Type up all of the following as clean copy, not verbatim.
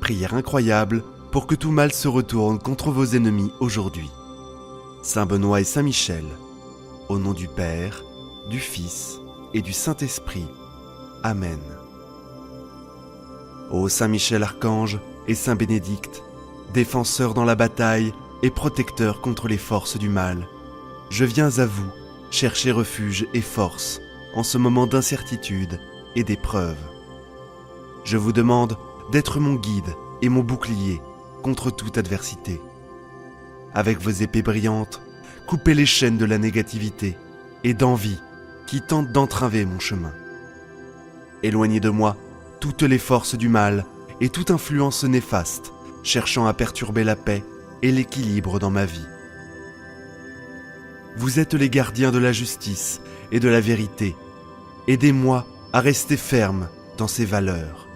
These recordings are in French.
Prière incroyable pour que tout mal se retourne contre vos ennemis aujourd'hui. Saint Benoît et Saint Michel, au nom du Père, du Fils et du Saint-Esprit. Amen. Ô Saint Michel Archange et Saint Bénédicte, défenseurs dans la bataille et protecteurs contre les forces du mal, je viens à vous chercher refuge et force en ce moment d'incertitude et d'épreuve. Je vous demande d'être mon guide et mon bouclier contre toute adversité. Avec vos épées brillantes, coupez les chaînes de la négativité et d'envie qui tentent d'entraver mon chemin. Éloignez de moi toutes les forces du mal et toute influence néfaste cherchant à perturber la paix et l'équilibre dans ma vie. Vous êtes les gardiens de la justice et de la vérité. Aidez-moi à rester ferme dans ces valeurs.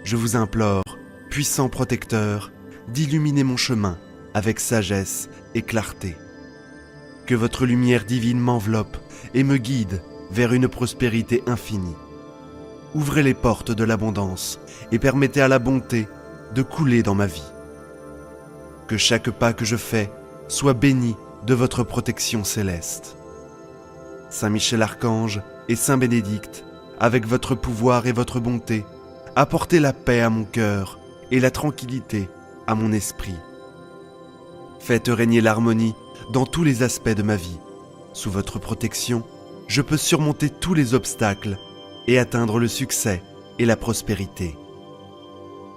Je vous implore, puissant protecteur, d'illuminer mon chemin avec sagesse et clarté. Que votre lumière divine m'enveloppe et me guide vers une prospérité infinie. Ouvrez les portes de l'abondance et permettez à la bonté de couler dans ma vie. Que chaque pas que je fais soit béni de votre protection céleste. Saint Michel Archange et Saint Bénédicte, avec votre pouvoir et votre bonté, apportez la paix à mon cœur et la tranquillité à mon esprit. Faites régner l'harmonie dans tous les aspects de ma vie. Sous votre protection, je peux surmonter tous les obstacles et atteindre le succès et la prospérité.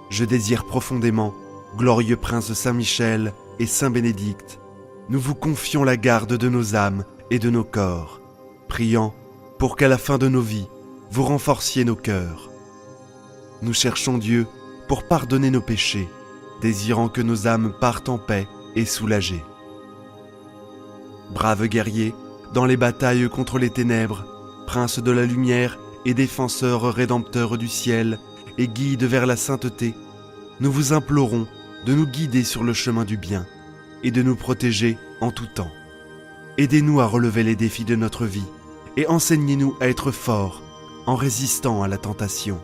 Je désire profondément, glorieux prince Saint Michel et Saint Bénédicte, nous vous confions la garde de nos âmes et de nos corps, priant pour qu'à la fin de nos vies, vous renforciez nos cœurs. Nous cherchons Dieu pour pardonner nos péchés, désirant que nos âmes partent en paix et soulagées. Braves guerriers, dans les batailles contre les ténèbres, princes de la lumière et défenseurs rédempteurs du ciel et guides vers la sainteté, nous vous implorons de nous guider sur le chemin du bien et de nous protéger en tout temps. Aidez-nous à relever les défis de notre vie et enseignez-nous à être forts en résistant à la tentation.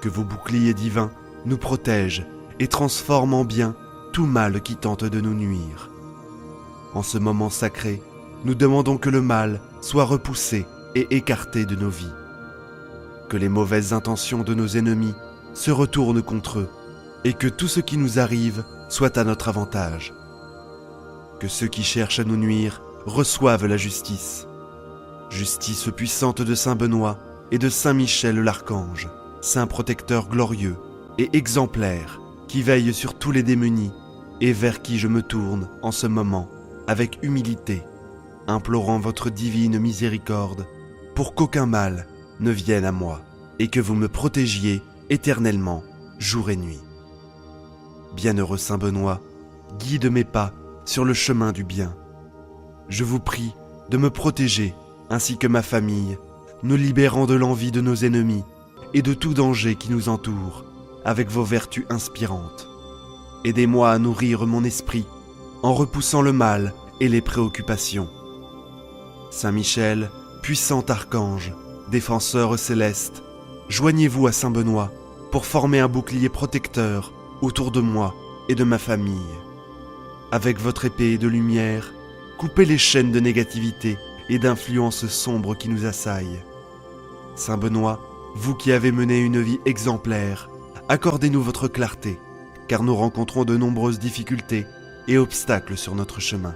Que vos boucliers divins nous protègent et transforment en bien tout mal qui tente de nous nuire. En ce moment sacré, nous demandons que le mal soit repoussé et écarté de nos vies. Que les mauvaises intentions de nos ennemis se retournent contre eux et que tout ce qui nous arrive soit à notre avantage. Que ceux qui cherchent à nous nuire reçoivent la justice. Justice puissante de Saint Benoît et de Saint Michel l'Archange, saint protecteur glorieux et exemplaire qui veille sur tous les démunis et vers qui je me tourne en ce moment avec humilité, implorant votre divine miséricorde pour qu'aucun mal ne vienne à moi et que vous me protégiez éternellement, jour et nuit. Bienheureux Saint Benoît, guide mes pas sur le chemin du bien. Je vous prie de me protéger ainsi que ma famille, nous libérant de l'envie de nos ennemis et de tout danger qui nous entoure, avec vos vertus inspirantes. Aidez-moi à nourrir mon esprit en repoussant le mal et les préoccupations. Saint Michel, puissant archange, défenseur céleste, joignez-vous à Saint Benoît pour former un bouclier protecteur autour de moi et de ma famille. Avec votre épée de lumière, coupez les chaînes de négativité et d'influences sombres qui nous assaillent. Saint Benoît, vous qui avez mené une vie exemplaire, accordez-nous votre clarté, car nous rencontrons de nombreuses difficultés et obstacles sur notre chemin.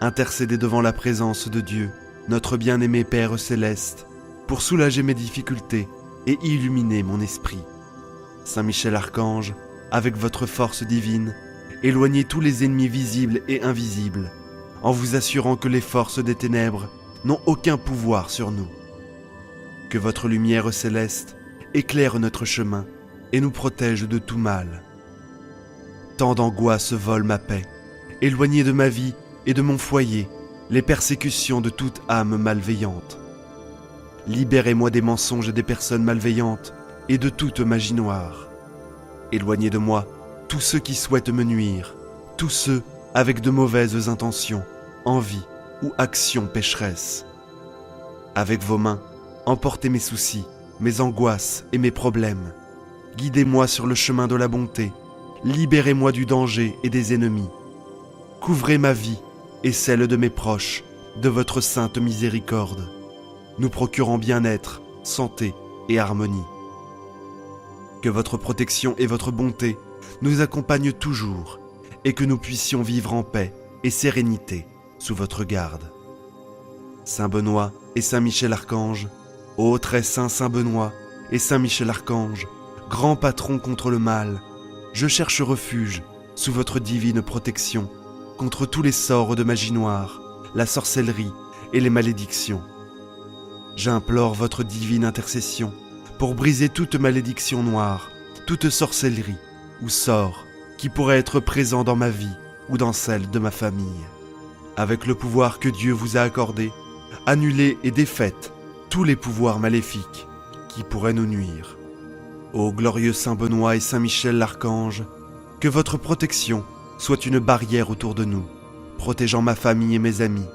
Intercédez devant la présence de Dieu, notre bien-aimé Père céleste, pour soulager mes difficultés et illuminer mon esprit. Saint Michel Archange, avec votre force divine, éloignez tous les ennemis visibles et invisibles, en vous assurant que les forces des ténèbres n'ont aucun pouvoir sur nous. Que votre lumière céleste éclaire notre chemin et nous protège de tout mal. Tant d'angoisses volent ma paix, éloignez de ma vie et de mon foyer les persécutions de toute âme malveillante. Libérez-moi des mensonges et des personnes malveillantes et de toute magie noire. Éloignez de moi tous ceux qui souhaitent me nuire, tous ceux avec de mauvaises intentions, envies ou actions pécheresses. Avec vos mains, emportez mes soucis, mes angoisses et mes problèmes. guidez-moi sur le chemin de la bonté, libérez-moi du danger et des ennemis. Couvrez ma vie et celle de mes proches de votre sainte miséricorde, nous procurant bien-être, santé et harmonie. Que votre protection et votre bonté nous accompagnent toujours et que nous puissions vivre en paix et sérénité sous votre garde. Saint Benoît et Saint Michel Archange, ô très saint Saint Benoît et Saint Michel Archange, grand patron contre le mal, je cherche refuge sous votre divine protection contre tous les sorts de magie noire, la sorcellerie et les malédictions. J'implore votre divine intercession pour briser toute malédiction noire, toute sorcellerie ou sort qui pourrait être présent dans ma vie ou dans celle de ma famille. Avec le pouvoir que Dieu vous a accordé, annulez et défaites tous les pouvoirs maléfiques qui pourraient nous nuire. Ô glorieux Saint Benoît et Saint Michel l'Archange, que votre protection soit une barrière autour de nous, protégeant ma famille et mes amis.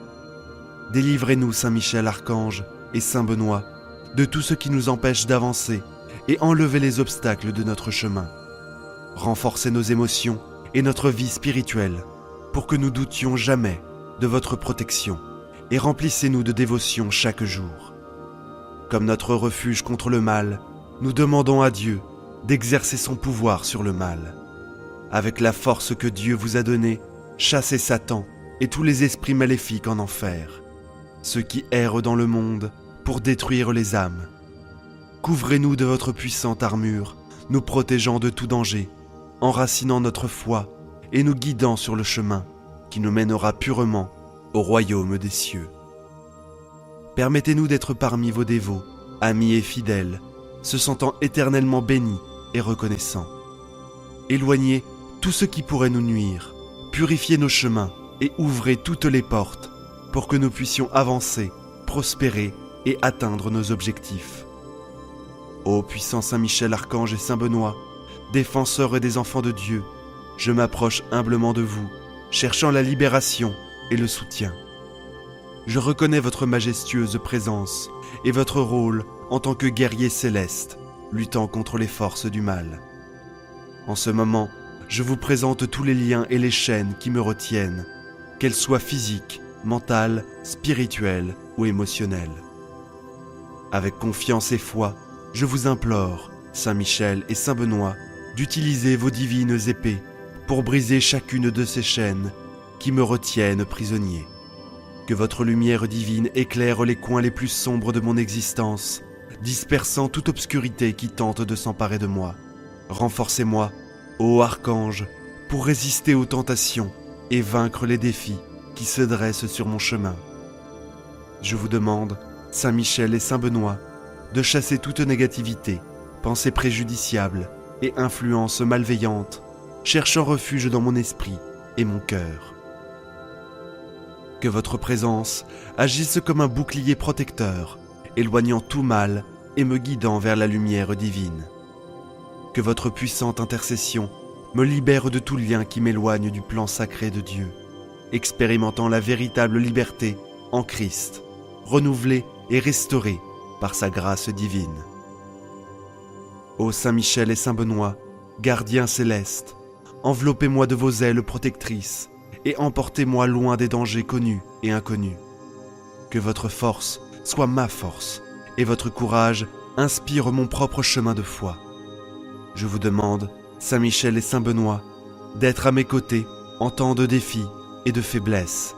Délivrez-nous, Saint Michel Archange et Saint Benoît, de tout ce qui nous empêche d'avancer et enlevez les obstacles de notre chemin. Renforcez nos émotions et notre vie spirituelle pour que nous doutions jamais de votre protection et remplissez-nous de dévotion chaque jour. Comme notre refuge contre le mal, nous demandons à Dieu d'exercer son pouvoir sur le mal. Avec la force que Dieu vous a donnée, chassez Satan et tous les esprits maléfiques en enfer, ceux qui errent dans le monde pour détruire les âmes. Couvrez-nous de votre puissante armure, nous protégeant de tout danger, enracinant notre foi et nous guidant sur le chemin qui nous mènera purement au royaume des cieux. Permettez-nous d'être parmi vos dévots, amis et fidèles, se sentant éternellement bénis et reconnaissants. Éloignez tout ce qui pourrait nous nuire, purifiez nos chemins et ouvrez toutes les portes pour que nous puissions avancer, prospérer et atteindre nos objectifs. Ô puissant Saint Michel Archange et Saint Benoît, défenseurs des enfants de Dieu, je m'approche humblement de vous, cherchant la libération et le soutien. Je reconnais votre majestueuse présence et votre rôle en tant que guerrier céleste, luttant contre les forces du mal. En ce moment, je vous présente tous les liens et les chaînes qui me retiennent, qu'elles soient physiques, mentales, spirituelles ou émotionnelles. Avec confiance et foi, je vous implore, Saint Michel et Saint Benoît, d'utiliser vos divines épées pour briser chacune de ces chaînes qui me retiennent prisonnier. Que votre lumière divine éclaire les coins les plus sombres de mon existence, dispersant toute obscurité qui tente de s'emparer de moi. Renforcez-moi, ô archange, pour résister aux tentations et vaincre les défis qui se dressent sur mon chemin. Je vous demande, Saint Michel et Saint Benoît, de chasser toute négativité, pensée préjudiciable et influence malveillante, cherchant refuge dans mon esprit et mon cœur. Que votre présence agisse comme un bouclier protecteur, éloignant tout mal et me guidant vers la lumière divine. Que votre puissante intercession me libère de tout lien qui m'éloigne du plan sacré de Dieu, expérimentant la véritable liberté en Christ, renouvelée et restaurée par sa grâce divine. Ô Saint Michel et Saint Benoît, gardiens célestes, enveloppez-moi de vos ailes protectrices et emportez-moi loin des dangers connus et inconnus. Que votre force soit ma force et votre courage inspire mon propre chemin de foi. Je vous demande, Saint Michel et Saint Benoît, d'être à mes côtés en temps de défis et de faiblesse,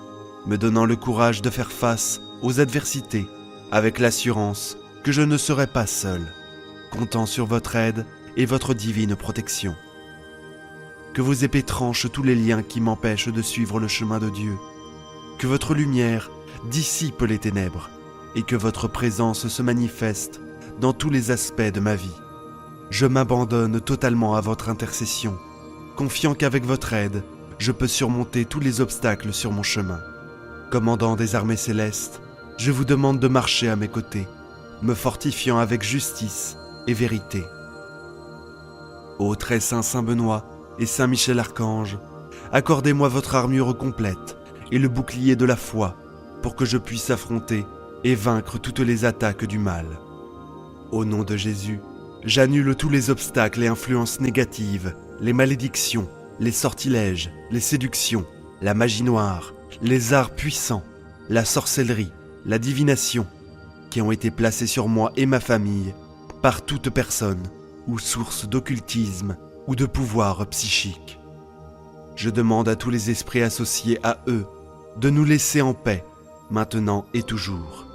me donnant le courage de faire face aux adversités avec l'assurance que je ne serai pas seul, comptant sur votre aide et votre divine protection. Que vos épées tranchent tous les liens qui m'empêchent de suivre le chemin de Dieu, que votre lumière dissipe les ténèbres et que votre présence se manifeste dans tous les aspects de ma vie. Je m'abandonne totalement à votre intercession, confiant qu'avec votre aide, je peux surmonter tous les obstacles sur mon chemin. Commandant des armées célestes, je vous demande de marcher à mes côtés, me fortifiant avec justice et vérité. Ô très saint Saint Benoît et Saint Michel Archange, accordez-moi votre armure complète et le bouclier de la foi pour que je puisse affronter et vaincre toutes les attaques du mal. Au nom de Jésus, J'annule tous les obstacles et influences négatives, les malédictions, les sortilèges, les séductions, la magie noire, les arts puissants, la sorcellerie, la divination, qui ont été placés sur moi et ma famille par toute personne ou source d'occultisme ou de pouvoir psychique. Je demande à tous les esprits associés à eux de nous laisser en paix, maintenant et toujours.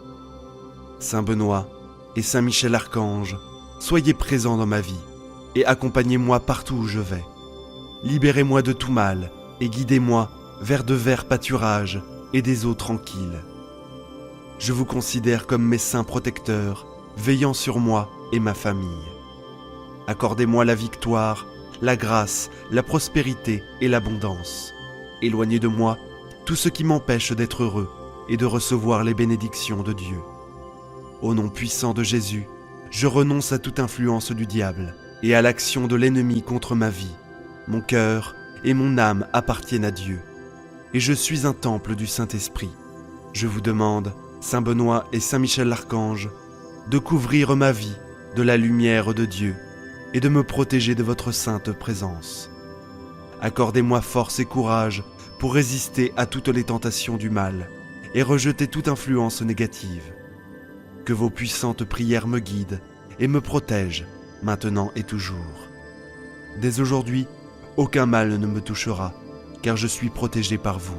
Saint Benoît et Saint Michel Archange, soyez présents dans ma vie et accompagnez-moi partout où je vais. Libérez-moi de tout mal et guidez-moi vers de verts pâturages et des eaux tranquilles. Je vous considère comme mes saints protecteurs, veillant sur moi et ma famille. Accordez-moi la victoire, la grâce, la prospérité et l'abondance. Éloignez de moi tout ce qui m'empêche d'être heureux et de recevoir les bénédictions de Dieu. Au nom puissant de Jésus, je renonce à toute influence du diable et à l'action de l'ennemi contre ma vie. Mon cœur et mon âme appartiennent à Dieu, et je suis un temple du Saint-Esprit. Je vous demande, Saint Benoît et Saint Michel l'Archange, de couvrir ma vie de la lumière de Dieu et de me protéger de votre sainte présence. Accordez-moi force et courage pour résister à toutes les tentations du mal et rejeter toute influence négative. Que vos puissantes prières me guident et me protègent, maintenant et toujours. Dès aujourd'hui, aucun mal ne me touchera, car je suis protégé par vous.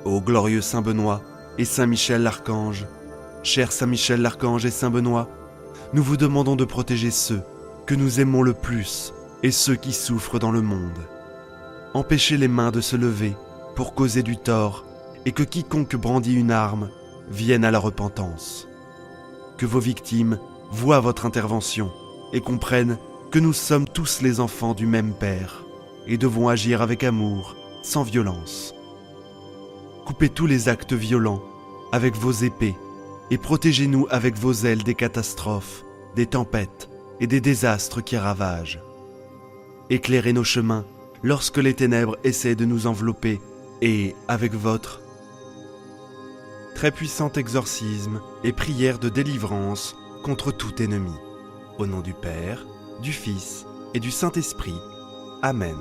Ô glorieux Saint Benoît et Saint Michel l'Archange, cher Saint Michel l'Archange et Saint Benoît, nous vous demandons de protéger ceux que nous aimons le plus et ceux qui souffrent dans le monde. Empêchez les mains de se lever pour causer du tort et que quiconque brandit une arme vienne à la repentance. Que vos victimes voient votre intervention et comprennent que nous sommes tous les enfants du même Père et devons agir avec amour, sans violence. Coupez tous les actes violents avec vos épées et protégez-nous avec vos ailes des catastrophes, des tempêtes et des désastres qui ravagent. Éclairez nos chemins lorsque les ténèbres essaient de nous envelopper et, avec votre très puissant exorcisme et prière de délivrance contre tout ennemi. Au nom du Père, du Fils et du Saint-Esprit. Amen.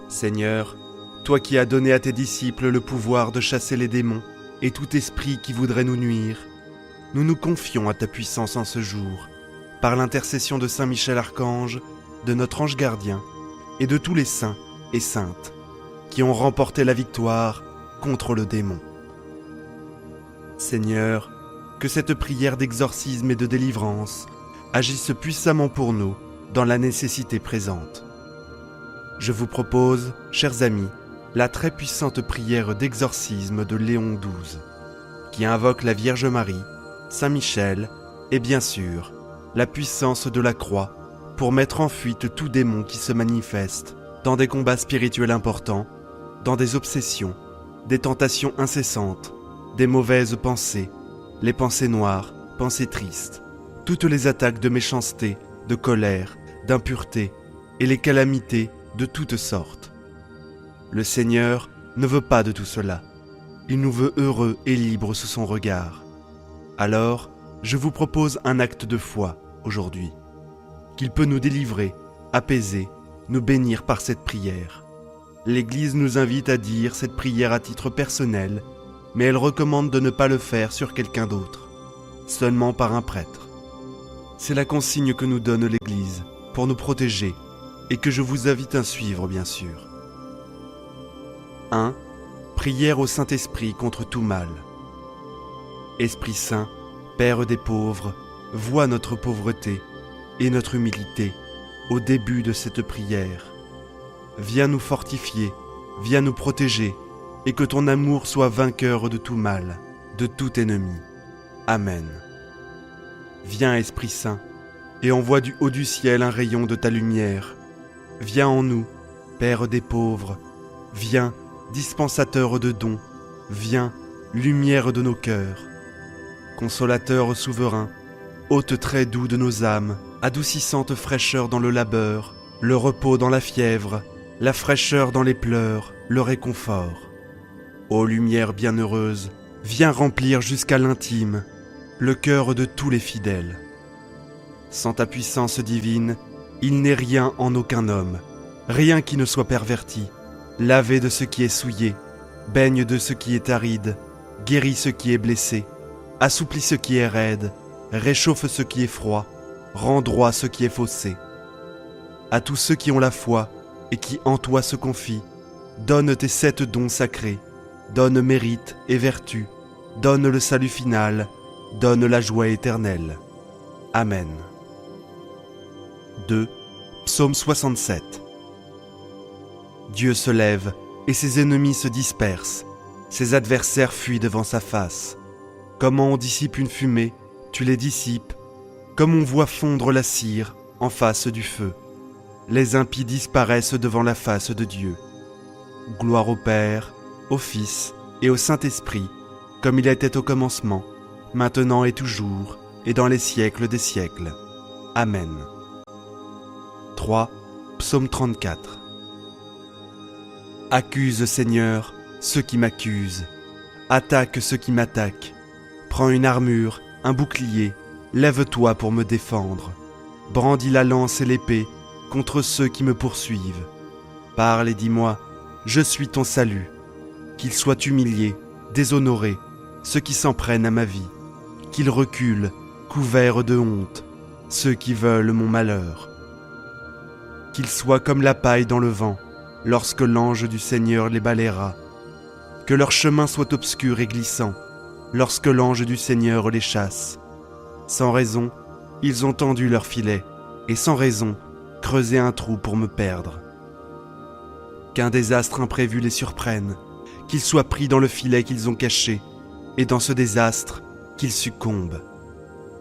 Seigneur, toi qui as donné à tes disciples le pouvoir de chasser les démons et tout esprit qui voudrait nous nuire, nous nous confions à ta puissance en ce jour, par l'intercession de Saint Michel Archange, de notre ange gardien et de tous les saints et saintes qui ont remporté la victoire contre le démon. Seigneur, que cette prière d'exorcisme et de délivrance agisse puissamment pour nous dans la nécessité présente. Je vous propose, chers amis, la très puissante prière d'exorcisme de Léon XII, qui invoque la Vierge Marie, Saint Michel et bien sûr la puissance de la croix pour mettre en fuite tout démon qui se manifeste dans des combats spirituels importants, dans des obsessions, des tentations incessantes, des mauvaises pensées, les pensées noires, pensées tristes, toutes les attaques de méchanceté, de colère, d'impureté et les calamités de toutes sortes. Le Seigneur ne veut pas de tout cela. Il nous veut heureux et libres sous son regard. Alors, je vous propose un acte de foi aujourd'hui, qu'il peut nous délivrer, apaiser, nous bénir par cette prière. L'Église nous invite à dire cette prière à titre personnel, mais elle recommande de ne pas le faire sur quelqu'un d'autre, seulement par un prêtre. C'est la consigne que nous donne l'Église pour nous protéger et que je vous invite à suivre, bien sûr. 1. Prière au Saint-Esprit contre tout mal. Esprit Saint, Père des pauvres, vois notre pauvreté et notre humilité au début de cette prière. Viens nous fortifier, viens nous protéger, et que ton amour soit vainqueur de tout mal, de tout ennemi. Amen. Viens, Esprit Saint, et envoie du haut du ciel un rayon de ta lumière. Viens en nous, Père des pauvres, viens, dispensateur de dons, viens, lumière de nos cœurs. Consolateur souverain, hôte très doux de nos âmes, adoucissante fraîcheur dans le labeur, le repos dans la fièvre, la fraîcheur dans les pleurs, le réconfort. Ô lumière bienheureuse, viens remplir jusqu'à l'intime, le cœur de tous les fidèles. Sans ta puissance divine, il n'est rien en aucun homme, rien qui ne soit perverti, lavé de ce qui est souillé, baigne de ce qui est aride, guérit ce qui est blessé, assouplit ce qui est raide, réchauffe ce qui est froid, rend droit ce qui est faussé. À tous ceux qui ont la foi et qui en toi se confient, donne tes 7 dons sacrés, donne mérite et vertu, donne le salut final, donne la joie éternelle. Amen. 2. Psaume 67. Dieu se lève et ses ennemis se dispersent, ses adversaires fuient devant sa face. Comment on dissipe une fumée, tu les dissipes, comme on voit fondre la cire en face du feu. Les impies disparaissent devant la face de Dieu. Gloire au Père, au Fils et au Saint-Esprit, comme il était au commencement, maintenant et toujours, et dans les siècles des siècles. Amen. 3. Psaume 34. Accuse, Seigneur, ceux qui m'accusent. Attaque ceux qui m'attaquent. Prends une armure, un bouclier, lève-toi pour me défendre. Brandis la lance et l'épée contre ceux qui me poursuivent. Parle et dis-moi, je suis ton salut. Qu'ils soient humiliés, déshonorés, ceux qui s'en prennent à ma vie. Qu'ils reculent, couverts de honte, ceux qui veulent mon malheur. Qu'ils soient comme la paille dans le vent, lorsque l'ange du Seigneur les balayera. Que leur chemin soit obscur et glissant, lorsque l'ange du Seigneur les chasse. Sans raison, ils ont tendu leur filet, et sans raison, creusé un trou pour me perdre. Qu'un désastre imprévu les surprenne, qu'ils soient pris dans le filet qu'ils ont caché, et dans ce désastre, qu'ils succombent.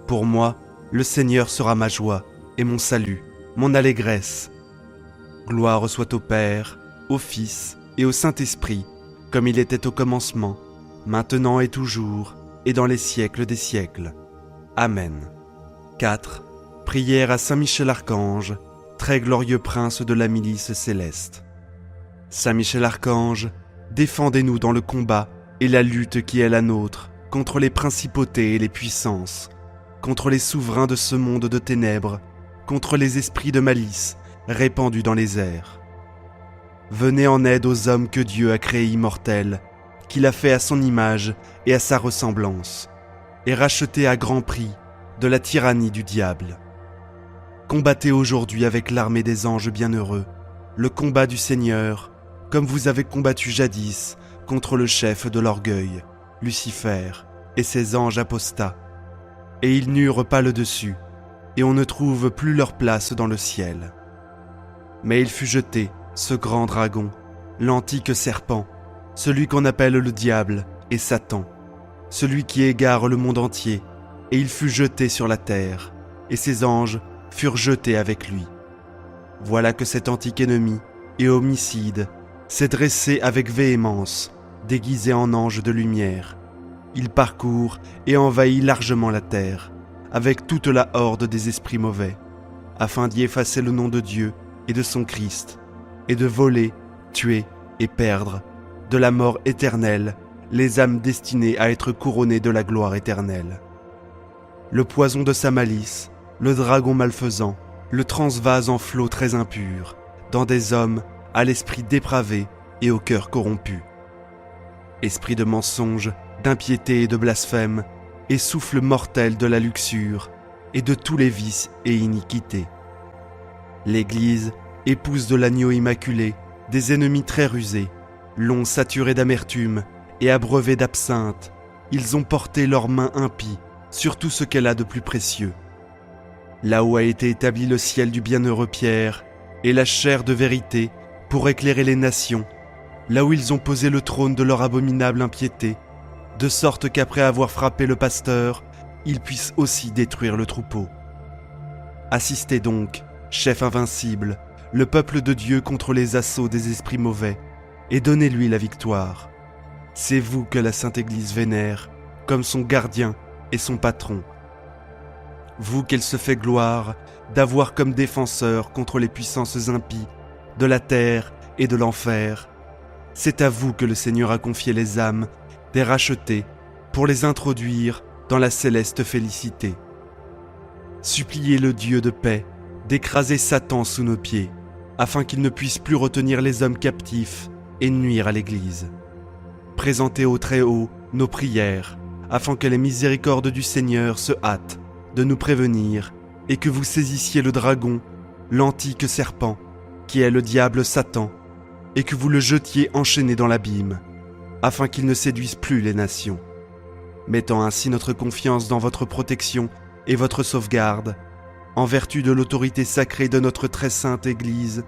Pour moi, le Seigneur sera ma joie, et mon salut, mon allégresse. Gloire soit au Père, au Fils et au Saint-Esprit, comme il était au commencement, maintenant et toujours, et dans les siècles des siècles. Amen. 4. Prière à Saint Michel Archange, très glorieux prince de la milice céleste. Saint Michel Archange, défendez-nous dans le combat et la lutte qui est la nôtre, contre les principautés et les puissances, contre les souverains de ce monde de ténèbres, contre les esprits de malice répandus dans les airs. Venez en aide aux hommes que Dieu a créés immortels, qu'il a fait à son image et à sa ressemblance, et rachetés à grand prix de la tyrannie du diable. Combattez aujourd'hui avec l'armée des anges bienheureux, le combat du Seigneur, comme vous avez combattu jadis contre le chef de l'orgueil, Lucifer, et ses anges apostats. Et ils n'eurent pas le dessus, et on ne trouve plus leur place dans le ciel. Mais il fut jeté, ce grand dragon, l'antique serpent, celui qu'on appelle le diable et Satan, celui qui égare le monde entier, et il fut jeté sur la terre, et ses anges furent jetés avec lui. Voilà que cet antique ennemi et homicide s'est dressé avec véhémence, déguisé en ange de lumière. Il parcourt et envahit largement la terre, avec toute la horde des esprits mauvais, afin d'y effacer le nom de Dieu et de son Christ, et de voler, tuer et perdre, de la mort éternelle, les âmes destinées à être couronnées de la gloire éternelle. Le poison de sa malice, le dragon malfaisant, le transvase en flots très impurs, dans des hommes à l'esprit dépravé et au cœur corrompu. Esprit de mensonge, d'impiété et de blasphème, et souffle mortel de la luxure, et de tous les vices et iniquités. L'Église, épouse de l'agneau immaculé, des ennemis très rusés, l'ont saturée d'amertume et abreuvée d'absinthe. Ils ont porté leurs mains impies sur tout ce qu'elle a de plus précieux. Là où a été établi le ciel du bienheureux Pierre et la chair de vérité pour éclairer les nations, là où ils ont posé le trône de leur abominable impiété, de sorte qu'après avoir frappé le pasteur, ils puissent aussi détruire le troupeau. Assistez donc, chef invincible, le peuple de Dieu contre les assauts des esprits mauvais, et donnez-lui la victoire. C'est vous que la Sainte Église vénère, comme son gardien et son patron. Vous qu'elle se fait gloire d'avoir comme défenseur contre les puissances impies de la terre et de l'enfer. C'est à vous que le Seigneur a confié les âmes des rachetés pour les introduire dans la céleste félicité. Suppliez le Dieu de paix d'écraser Satan sous nos pieds, afin qu'il ne puisse plus retenir les hommes captifs et nuire à l'Église. Présentez au Très-Haut nos prières, afin que les miséricordes du Seigneur se hâtent de nous prévenir et que vous saisissiez le dragon, l'antique serpent, qui est le diable Satan, et que vous le jetiez enchaîné dans l'abîme, afin qu'il ne séduise plus les nations. Mettant ainsi notre confiance dans votre protection et votre sauvegarde, en vertu de l'autorité sacrée de notre très sainte Église,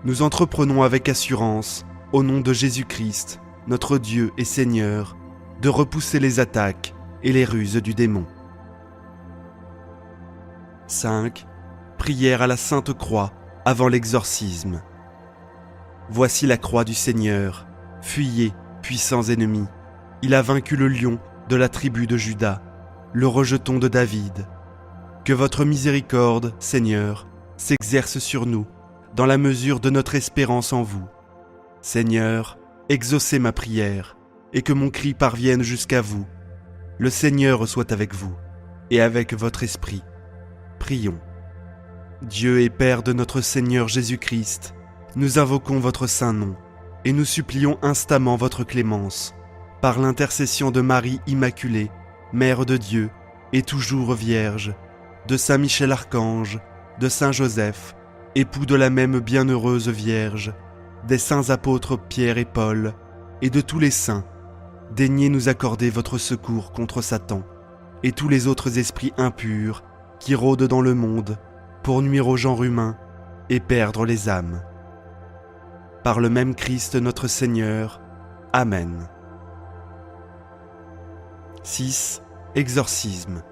nous entreprenons avec assurance, au nom de Jésus-Christ, notre Dieu et Seigneur, de repousser les attaques et les ruses du démon. 5. Prière à la Sainte Croix avant l'exorcisme. Voici la croix du Seigneur, fuyez, puissants ennemis. Il a vaincu le lion de la tribu de Juda, le rejeton de David. Que votre miséricorde, Seigneur, s'exerce sur nous, dans la mesure de notre espérance en vous. Seigneur, exaucez ma prière, et que mon cri parvienne jusqu'à vous. Le Seigneur soit avec vous, et avec votre esprit. Prions. Dieu et Père de notre Seigneur Jésus-Christ, nous invoquons votre saint nom, et nous supplions instamment votre clémence, par l'intercession de Marie Immaculée, Mère de Dieu, et toujours Vierge, de Saint Michel Archange, de Saint Joseph, époux de la même bienheureuse Vierge, des saints apôtres Pierre et Paul, et de tous les saints, daignez nous accorder votre secours contre Satan, et tous les autres esprits impurs qui rôdent dans le monde, pour nuire au genre humain et perdre les âmes. Par le même Christ notre Seigneur. Amen. 6. Exorcisme.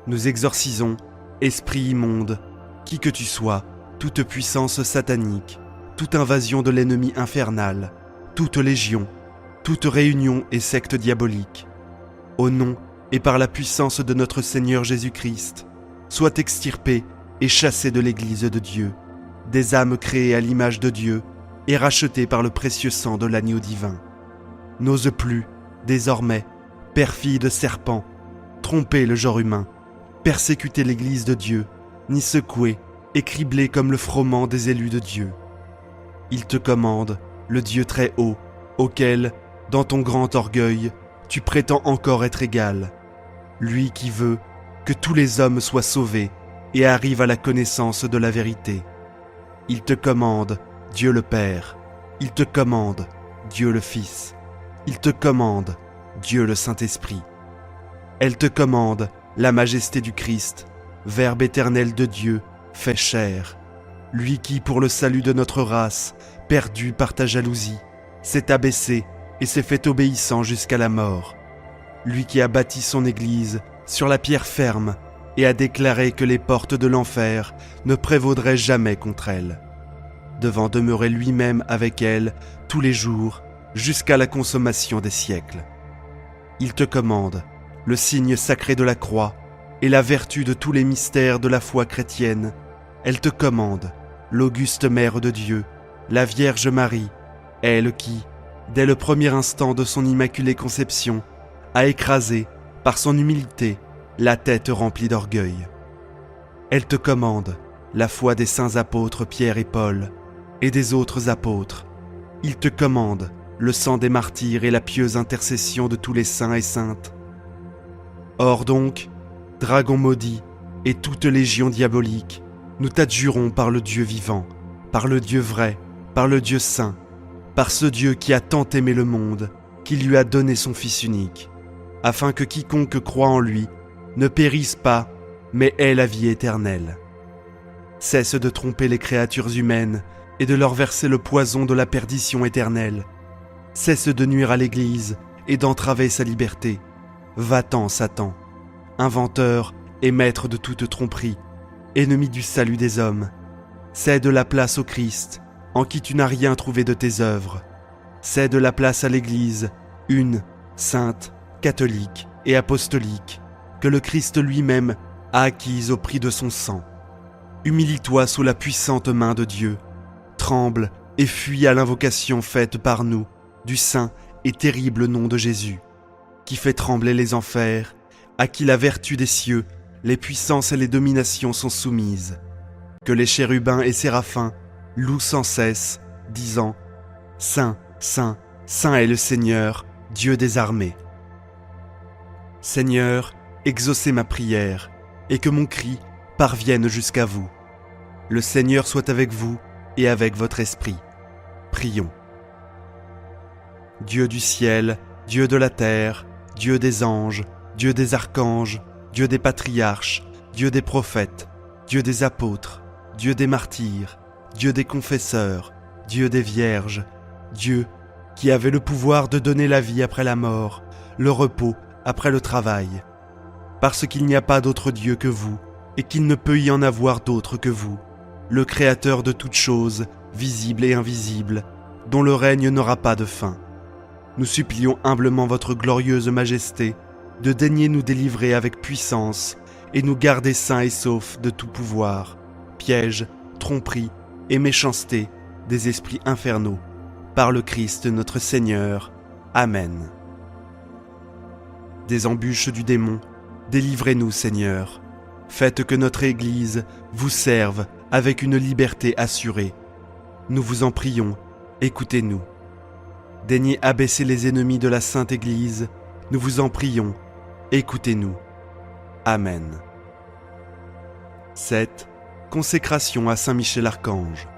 Nous exorcisons, esprit immonde, qui que tu sois, toute puissance satanique, toute invasion de l'ennemi infernal, toute légion, toute réunion et secte diabolique. Au nom et par la puissance de notre Seigneur Jésus-Christ, soient extirpés et chassés de l'Église de Dieu, des âmes créées à l'image de Dieu et rachetées par le précieux sang de l'agneau divin. N'ose plus, désormais, perfide serpent, tromper le genre humain, persécuter l'Église de Dieu, ni secouer et cribler comme le froment des élus de Dieu. Il te commande, le Dieu très haut, auquel, dans ton grand orgueil, tu prétends encore être égal, lui qui veut que tous les hommes soient sauvés et arrivent à la connaissance de la vérité. Il te commande, Dieu le Père, il te commande, Dieu le Fils, il te commande, Dieu le Saint-Esprit. Elle te commande, la majesté du Christ, Verbe éternel de Dieu, fait chair, lui qui, pour le salut de notre race, perdu par ta jalousie, s'est abaissé et s'est fait obéissant jusqu'à la mort, lui qui a bâti son Église sur la pierre ferme et a déclaré que les portes de l'enfer ne prévaudraient jamais contre elle, devant demeurer lui-même avec elle tous les jours jusqu'à la consommation des siècles. Il te commande le signe sacré de la croix et la vertu de tous les mystères de la foi chrétienne. Elle te commande l'auguste Mère de Dieu, la Vierge Marie, elle qui, dès le premier instant de son immaculée conception, a écrasé, par son humilité, la tête remplie d'orgueil. Elle te commande la foi des saints apôtres Pierre et Paul, et des autres apôtres. Il te commande le sang des martyrs et la pieuse intercession de tous les saints et saintes. Or donc, dragon maudit et toute légion diabolique, nous t'adjurons par le Dieu vivant, par le Dieu vrai, par le Dieu saint, par ce Dieu qui a tant aimé le monde, qu'il lui a donné son Fils unique, afin que quiconque croit en lui ne périsse pas, mais ait la vie éternelle. Cesse de tromper les créatures humaines et de leur verser le poison de la perdition éternelle. Cesse de nuire à l'Église et d'entraver sa liberté. Va-t'en, Satan, inventeur et maître de toute tromperie, ennemi du salut des hommes. Cède la place au Christ, en qui tu n'as rien trouvé de tes œuvres. Cède la place à l'Église, une, sainte, catholique et apostolique, que le Christ lui-même a acquise au prix de son sang. Humilie-toi sous la puissante main de Dieu, tremble et fuis à l'invocation faite par nous du saint et terrible nom de Jésus. qui fait trembler les enfers, à qui la vertu des cieux, les puissances et les dominations sont soumises. Que les chérubins et séraphins louent sans cesse, disant « Saint, Saint, Saint est le Seigneur, Dieu des armées. » Seigneur, exaucez ma prière, et que mon cri parvienne jusqu'à vous. Le Seigneur soit avec vous et avec votre esprit. Prions. Dieu du ciel, Dieu de la terre, Dieu des anges, Dieu des archanges, Dieu des patriarches, Dieu des prophètes, Dieu des apôtres, Dieu des martyrs, Dieu des confesseurs, Dieu des vierges, Dieu qui avait le pouvoir de donner la vie après la mort, le repos après le travail. Parce qu'il n'y a pas d'autre Dieu que vous, et qu'il ne peut y en avoir d'autre que vous, le Créateur de toutes choses, visibles et invisibles, dont le règne n'aura pas de fin. Nous supplions humblement votre glorieuse majesté de daigner nous délivrer avec puissance et nous garder sains et saufs de tout pouvoir, piège, tromperie et méchanceté des esprits infernaux, par le Christ notre Seigneur. Amen. Des embûches du démon, délivrez-nous, Seigneur. Faites que notre Église vous serve avec une liberté assurée. Nous vous en prions, écoutez-nous. Daignez abaisser les ennemis de la Sainte Église, nous vous en prions, écoutez-nous. Amen. 7. Consécration à Saint Michel Archange.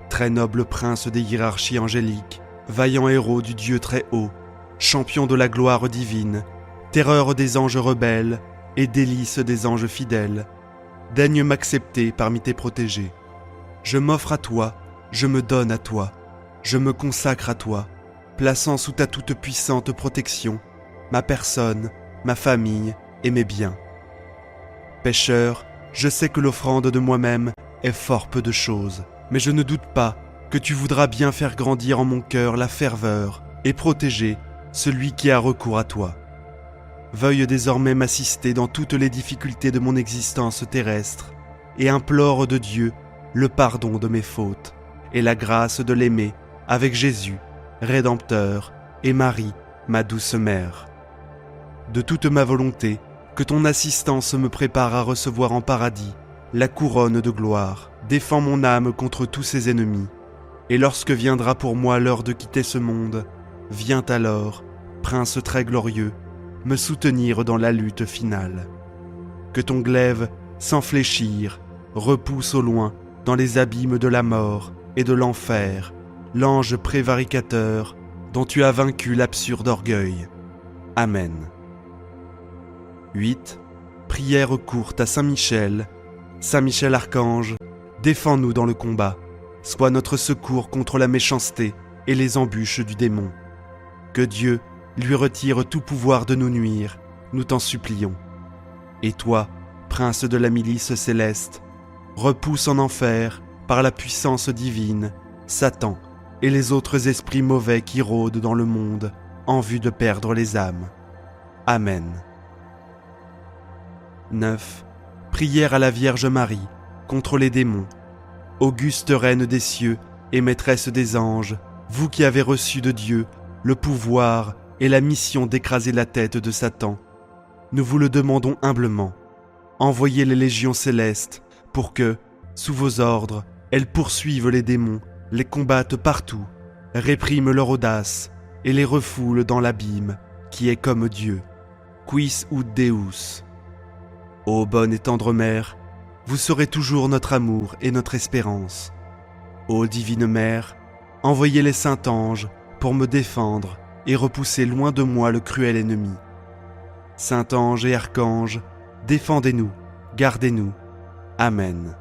Très noble prince des hiérarchies angéliques, vaillant héros du Dieu très haut, champion de la gloire divine, terreur des anges rebelles et délice des anges fidèles, daigne m'accepter parmi tes protégés. Je m'offre à toi, je me donne à toi, je me consacre à toi, plaçant sous ta toute puissante protection ma personne, ma famille et mes biens. Pécheur, je sais que l'offrande de moi-même est fort peu de choses, mais je ne doute pas que tu voudras bien faire grandir en mon cœur la ferveur et protéger celui qui a recours à toi. Veuille désormais m'assister dans toutes les difficultés de mon existence terrestre et implore de Dieu le pardon de mes fautes et la grâce de l'aimer avec Jésus, Rédempteur, et Marie, ma douce mère. De toute ma volonté, que ton assistance me prépare à recevoir en paradis la couronne de gloire. Défends mon âme contre tous ses ennemis. Et lorsque viendra pour moi l'heure de quitter ce monde, viens alors, Prince très glorieux, me soutenir dans la lutte finale. Que ton glaive, sans fléchir, repousse au loin, dans les abîmes de la mort et de l'enfer, l'ange prévaricateur dont tu as vaincu l'absurde orgueil. Amen. 8. Prière courte à Saint Michel. Saint Michel Archange, défends-nous dans le combat. Sois notre secours contre la méchanceté et les embûches du démon. Que Dieu lui retire tout pouvoir de nous nuire, nous t'en supplions. Et toi, prince de la milice céleste, repousse en enfer, par la puissance divine, Satan et les autres esprits mauvais qui rôdent dans le monde en vue de perdre les âmes. Amen. 9. Prière à la Vierge Marie contre les démons. Auguste Reine des cieux et maîtresse des anges, vous qui avez reçu de Dieu le pouvoir et la mission d'écraser la tête de Satan, nous vous le demandons humblement. Envoyez les légions célestes pour que, sous vos ordres, elles poursuivent les démons, les combattent partout, répriment leur audace et les refoulent dans l'abîme qui est comme Dieu. Quis ut Deus. Ô bonne et tendre Mère, vous serez toujours notre amour et notre espérance. Ô divine Mère, envoyez les saints anges pour me défendre et repousser loin de moi le cruel ennemi. Saint ange et archange, défendez-nous, gardez-nous. Amen.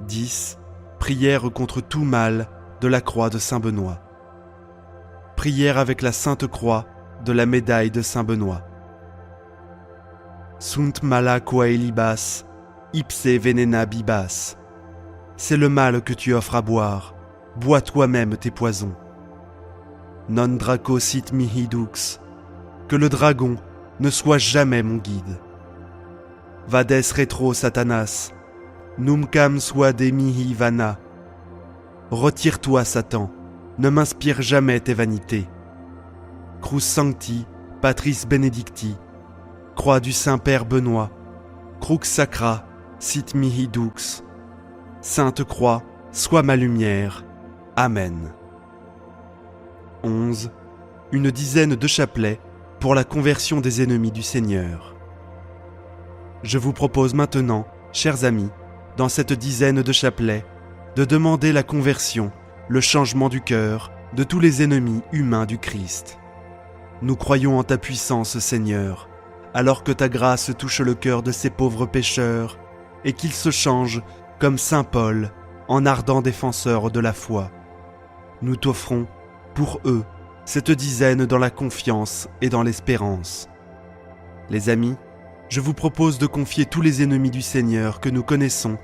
10. Prière contre tout mal de la croix de Saint Benoît. Prière avec la Sainte Croix de la médaille de Saint Benoît. Sunt mala quae libas, ipse venena bibas. C'est le mal que tu offres à boire, bois toi-même tes poisons. Non draco sit mihi dux, que le dragon ne soit jamais mon guide. Vades retro Satanas, numcam suade mihi vana. Retire-toi, Satan, ne m'inspire jamais tes vanités. Cruz Sancti, Patris Benedicti, Croix du Saint-Père Benoît, Crux Sacra, sit mihi dux. Sainte Croix, sois ma lumière. Amen. 11. Une dizaine de chapelets pour la conversion des ennemis du Seigneur. Je vous propose maintenant, chers amis, dans cette dizaine de chapelets, de demander la conversion, le changement du cœur de tous les ennemis humains du Christ. Nous croyons en ta puissance, Seigneur, alors que ta grâce touche le cœur de ces pauvres pécheurs et qu'ils se changent, comme saint Paul, en ardents défenseurs de la foi. Nous t'offrons, pour eux, cette dizaine dans la confiance et dans l'espérance. Les amis, je vous propose de confier tous les ennemis du Seigneur que nous connaissons,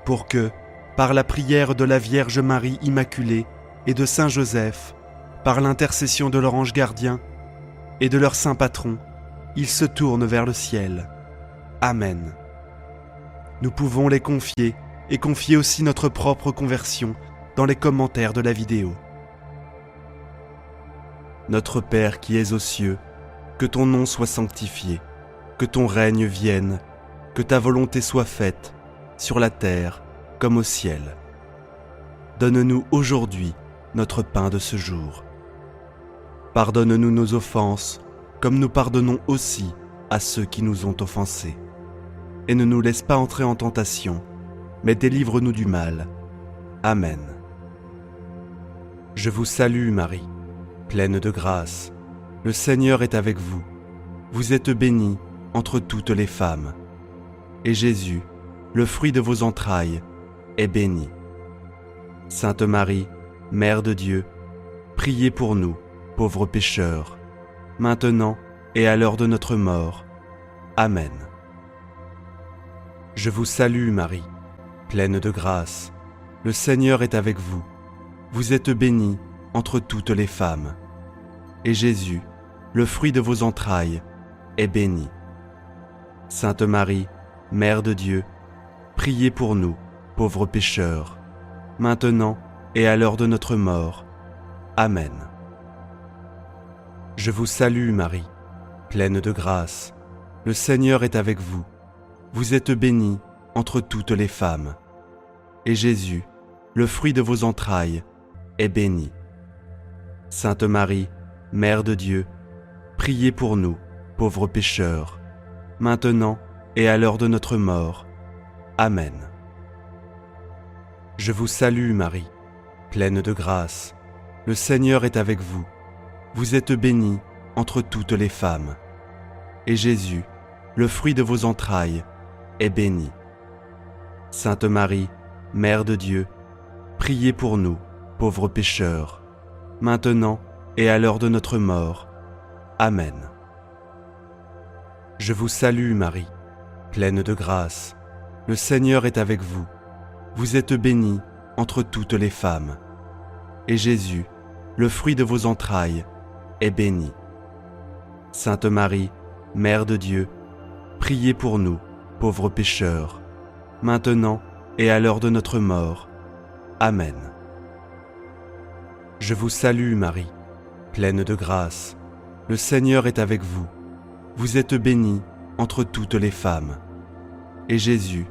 pour que, par la prière de la Vierge Marie Immaculée et de Saint Joseph, par l'intercession de leur ange gardien et de leur saint patron, ils se tournent vers le ciel. Amen. Nous pouvons les confier et confier aussi notre propre conversion dans les commentaires de la vidéo. Notre Père qui es aux cieux, que ton nom soit sanctifié, que ton règne vienne, que ta volonté soit faite, sur la terre comme au ciel. Donne-nous aujourd'hui notre pain de ce jour. Pardonne-nous nos offenses, comme nous pardonnons aussi à ceux qui nous ont offensés. Et ne nous laisse pas entrer en tentation, mais délivre-nous du mal. Amen. Je vous salue Marie, pleine de grâce. Le Seigneur est avec vous. Vous êtes bénie entre toutes les femmes. Et Jésus, le fruit de vos entrailles, est béni. Sainte Marie, Mère de Dieu, priez pour nous, pauvres pécheurs, maintenant et à l'heure de notre mort. Amen. Je vous salue Marie, pleine de grâce. Le Seigneur est avec vous. Vous êtes bénie entre toutes les femmes. Et Jésus, le fruit de vos entrailles, est béni. Sainte Marie, Mère de Dieu, priez pour nous, pauvres pécheurs, maintenant et à l'heure de notre mort. Amen. Je vous salue Marie, pleine de grâce. Le Seigneur est avec vous. Vous êtes bénie entre toutes les femmes. Et Jésus, le fruit de vos entrailles, est béni. Sainte Marie, Mère de Dieu, priez pour nous, pauvres pécheurs, maintenant et à l'heure de notre mort. Amen. Je vous salue Marie, pleine de grâce. Le Seigneur est avec vous. Vous êtes bénie entre toutes les femmes. Et Jésus, le fruit de vos entrailles, est béni. Sainte Marie, Mère de Dieu, priez pour nous, pauvres pécheurs, maintenant et à l'heure de notre mort. Amen. Je vous salue Marie, pleine de grâce. Le Seigneur est avec vous. Vous êtes bénie entre toutes les femmes. Et Jésus, le fruit de vos entrailles, est béni. Sainte Marie, Mère de Dieu, priez pour nous, pauvres pécheurs, maintenant et à l'heure de notre mort. Amen. Je vous salue Marie, pleine de grâce. Le Seigneur est avec vous. Vous êtes bénie entre toutes les femmes. Et Jésus,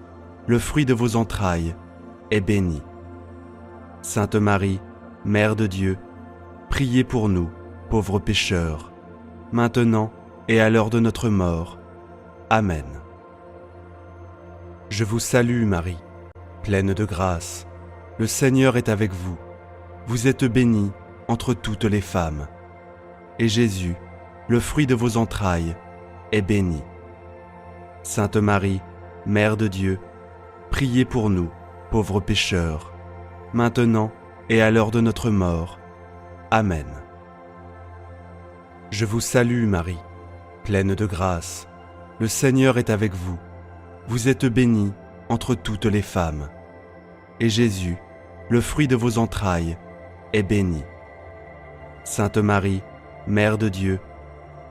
le fruit de vos entrailles, est béni. Sainte Marie, Mère de Dieu, priez pour nous, pauvres pécheurs, maintenant et à l'heure de notre mort. Amen. Je vous salue Marie, pleine de grâce. Le Seigneur est avec vous. Vous êtes bénie entre toutes les femmes. Et Jésus, le fruit de vos entrailles, est béni. Sainte Marie, Mère de Dieu, priez pour nous, pauvres pécheurs, maintenant et à l'heure de notre mort. Amen. Je vous salue Marie, pleine de grâce. Le Seigneur est avec vous. Vous êtes bénie entre toutes les femmes. Et Jésus, le fruit de vos entrailles, est béni. Sainte Marie, Mère de Dieu,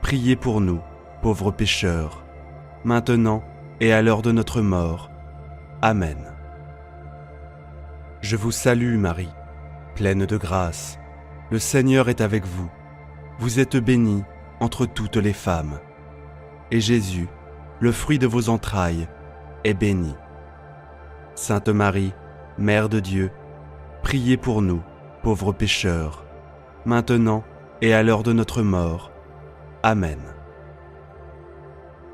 priez pour nous, pauvres pécheurs, maintenant et à l'heure de notre mort. Amen. Je vous salue Marie, pleine de grâce. Le Seigneur est avec vous. vous êtes bénie entre toutes les femmes. Et Jésus, le fruit de vos entrailles, est béni. Sainte Marie, Mère de Dieu, priez pour nous, pauvres pécheurs, maintenant et à l'heure de notre mort. Amen.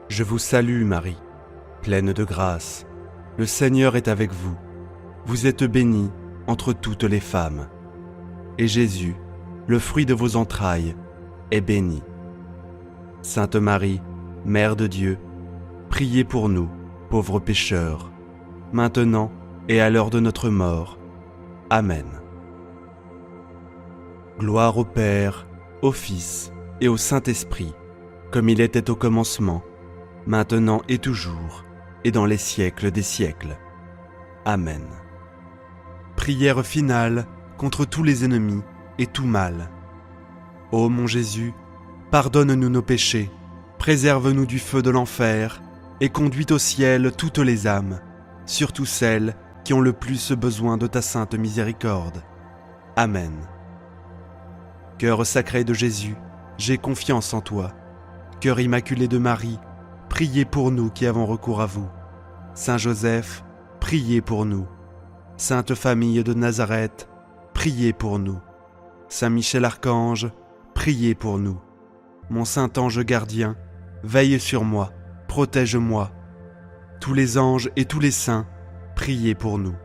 Je vous salue Marie, pleine de grâce. Le Seigneur est avec vous. Vous êtes bénie entre toutes les femmes. Et Jésus, le fruit de vos entrailles, est béni. Sainte Marie, Mère de Dieu, priez pour nous, pauvres pécheurs, maintenant et à l'heure de notre mort. Amen. Gloire au Père, au Fils et au Saint-Esprit, comme il était au commencement, maintenant et toujours, et dans les siècles des siècles. Amen. Prière finale contre tous les ennemis et tout mal. Ô mon Jésus, pardonne-nous nos péchés, préserve-nous du feu de l'enfer, et conduis au ciel toutes les âmes, surtout celles qui ont le plus besoin de ta sainte miséricorde. Amen. Cœur sacré de Jésus, j'ai confiance en toi. Cœur immaculé de Marie, priez pour nous qui avons recours à vous. Saint Joseph, priez pour nous. Sainte Famille de Nazareth, priez pour nous. Saint Michel Archange, priez pour nous. Mon saint ange gardien, veille sur moi, protège-moi. Tous les anges et tous les saints, priez pour nous.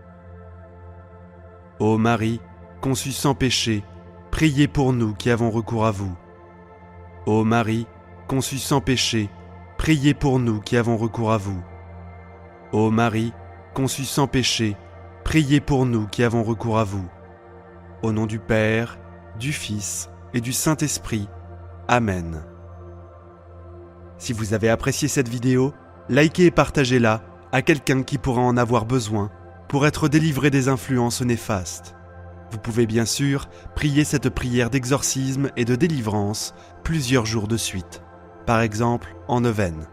Ô Marie, conçue sans péché, priez pour nous qui avons recours à vous. Ô Marie, conçue sans péché, priez pour nous qui avons recours à vous. Ô Marie, conçue sans péché, priez pour nous qui avons recours à vous. Au nom du Père, du Fils et du Saint-Esprit. Amen. Si vous avez apprécié cette vidéo, likez et partagez-la à quelqu'un qui pourra en avoir besoin pour être délivré des influences néfastes. Vous pouvez bien sûr prier cette prière d'exorcisme et de délivrance plusieurs jours de suite, par exemple en neuvaine,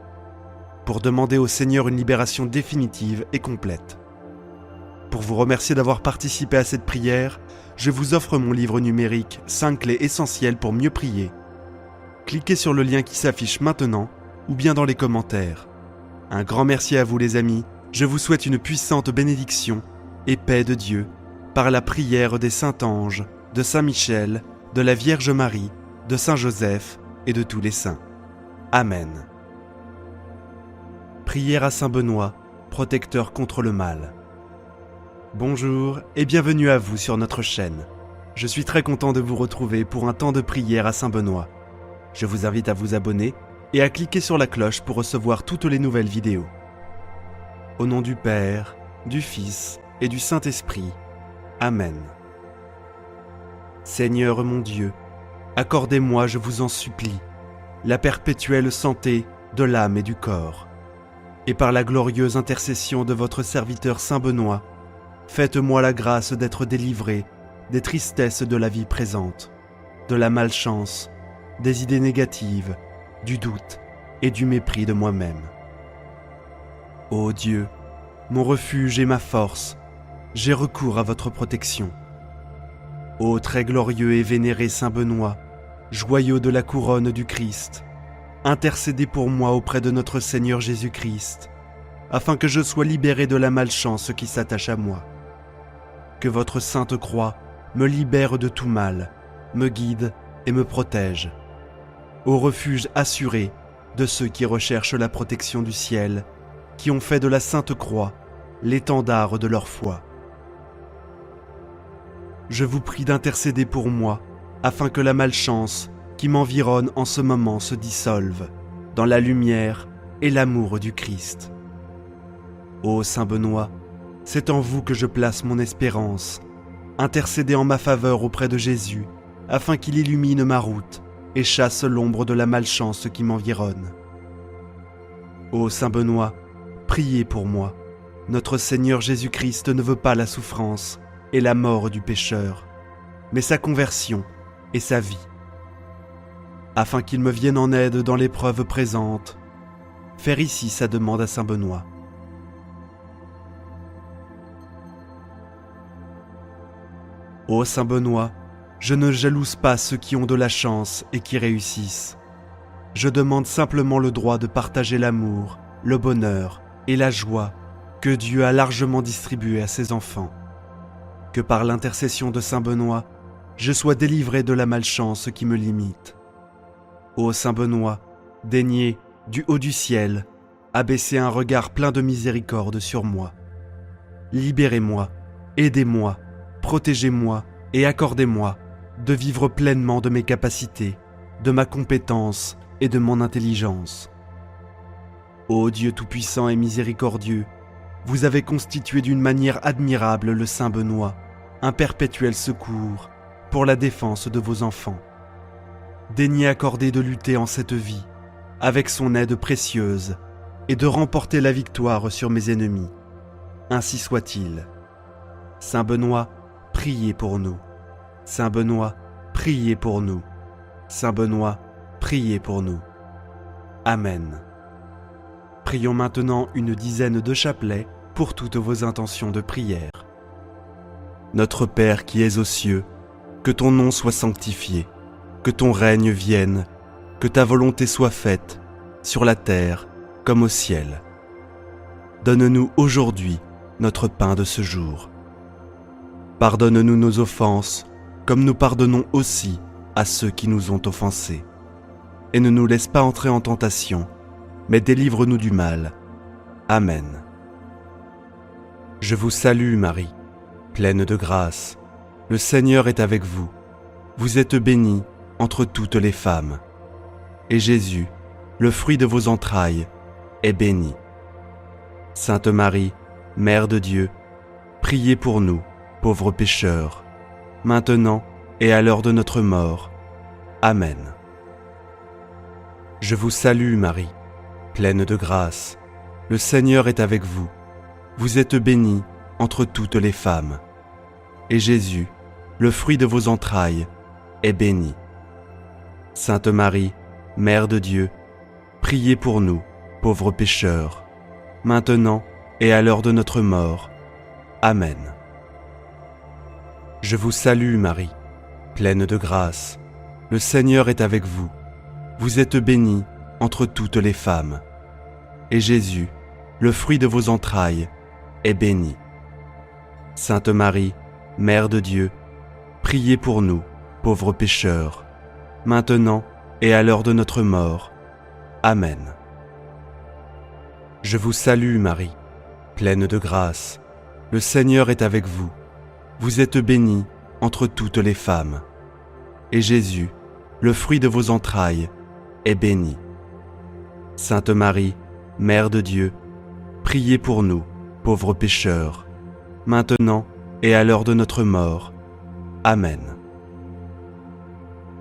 pour demander au Seigneur une libération définitive et complète. Pour vous remercier d'avoir participé à cette prière, je vous offre mon livre numérique 5 clés essentielles pour mieux prier. Cliquez sur le lien qui s'affiche maintenant ou bien dans les commentaires. Un grand merci à vous les amis, je vous souhaite une puissante bénédiction et paix de Dieu par la prière des saints anges, de Saint Michel, de la Vierge Marie, de Saint Joseph et de tous les saints. Amen. Prière à Saint Benoît, protecteur contre le mal. Bonjour et bienvenue à vous sur notre chaîne. Je suis très content de vous retrouver pour un temps de prière à Saint Benoît. Je vous invite à vous abonner et à cliquer sur la cloche pour recevoir toutes les nouvelles vidéos. Au nom du Père, du Fils et du Saint-Esprit. Amen. Seigneur mon Dieu, accordez-moi, je vous en supplie, la perpétuelle santé de l'âme et du corps. Et par la glorieuse intercession de votre serviteur Saint Benoît, faites-moi la grâce d'être délivré des tristesses de la vie présente, de la malchance, des idées négatives, du doute et du mépris de moi-même. Ô Dieu, mon refuge et ma force, j'ai recours à votre protection. Ô très glorieux et vénéré Saint Benoît, joyau de la couronne du Christ, intercédez pour moi auprès de notre Seigneur Jésus-Christ, afin que je sois libéré de la malchance qui s'attache à moi. Que votre sainte croix me libère de tout mal, me guide et me protège. Au refuge assuré de ceux qui recherchent la protection du ciel, qui ont fait de la sainte croix l'étendard de leur foi. Je vous prie d'intercéder pour moi, afin que la malchance qui m'environne en ce moment se dissolve dans la lumière et l'amour du Christ. Ô Saint Benoît, c'est en vous que je place mon espérance. Intercédez en ma faveur auprès de Jésus, afin qu'il illumine ma route et chasse l'ombre de la malchance qui m'environne. Ô Saint Benoît, priez pour moi. Notre Seigneur Jésus-Christ ne veut pas la souffrance et la mort du pécheur, mais sa conversion et sa vie. Afin qu'il me vienne en aide dans l'épreuve présente, faire ici sa demande à Saint Benoît. Ô Saint Benoît, Je ne jalouse pas ceux qui ont de la chance et qui réussissent. Je demande simplement le droit de partager l'amour, le bonheur et la joie que Dieu a largement distribué à ses enfants. Que par l'intercession de Saint Benoît, je sois délivré de la malchance qui me limite. Ô Saint Benoît, daignez, du haut du ciel, abaisser un regard plein de miséricorde sur moi. Libérez-moi, aidez-moi, protégez-moi et accordez-moi de vivre pleinement de mes capacités, de ma compétence et de mon intelligence. Ô Dieu tout-puissant et miséricordieux, vous avez constitué d'une manière admirable le Saint Benoît, un perpétuel secours pour la défense de vos enfants. Daignez accorder de lutter en cette vie, avec son aide précieuse, et de remporter la victoire sur mes ennemis. Ainsi soit-il. Saint Benoît, priez pour nous. Saint Benoît, priez pour nous. Saint Benoît, priez pour nous. Amen. Prions maintenant une dizaine de chapelets pour toutes vos intentions de prière. Notre Père qui es aux cieux, que ton nom soit sanctifié, que ton règne vienne, que ta volonté soit faite, sur la terre comme au ciel. Donne-nous aujourd'hui notre pain de ce jour. Pardonne-nous nos offenses, comme nous pardonnons aussi à ceux qui nous ont offensés. Et ne nous laisse pas entrer en tentation, mais délivre-nous du mal. Amen. Je vous salue Marie, pleine de grâce. Le Seigneur est avec vous. Vous êtes bénie entre toutes les femmes. Et Jésus, le fruit de vos entrailles, est béni. Sainte Marie, Mère de Dieu, priez pour nous, pauvres pécheurs, maintenant et à l'heure de notre mort. Amen. Je vous salue Marie, pleine de grâce. Le Seigneur est avec vous. Vous êtes bénie entre toutes les femmes. Et Jésus, le fruit de vos entrailles, est béni. Sainte Marie, Mère de Dieu, priez pour nous, pauvres pécheurs, maintenant et à l'heure de notre mort. Amen. Je vous salue Marie, pleine de grâce. Le Seigneur est avec vous. Vous êtes bénie entre toutes les femmes. Et Jésus, le fruit de vos entrailles, est béni. Sainte Marie, Mère de Dieu, priez pour nous, pauvres pécheurs, maintenant et à l'heure de notre mort. Amen. Je vous salue Marie, pleine de grâce. Le Seigneur est avec vous. Vous êtes bénie entre toutes les femmes. Et Jésus, le fruit de vos entrailles, est béni. Sainte Marie, Mère de Dieu, priez pour nous, pauvres pécheurs, maintenant et à l'heure de notre mort. Amen.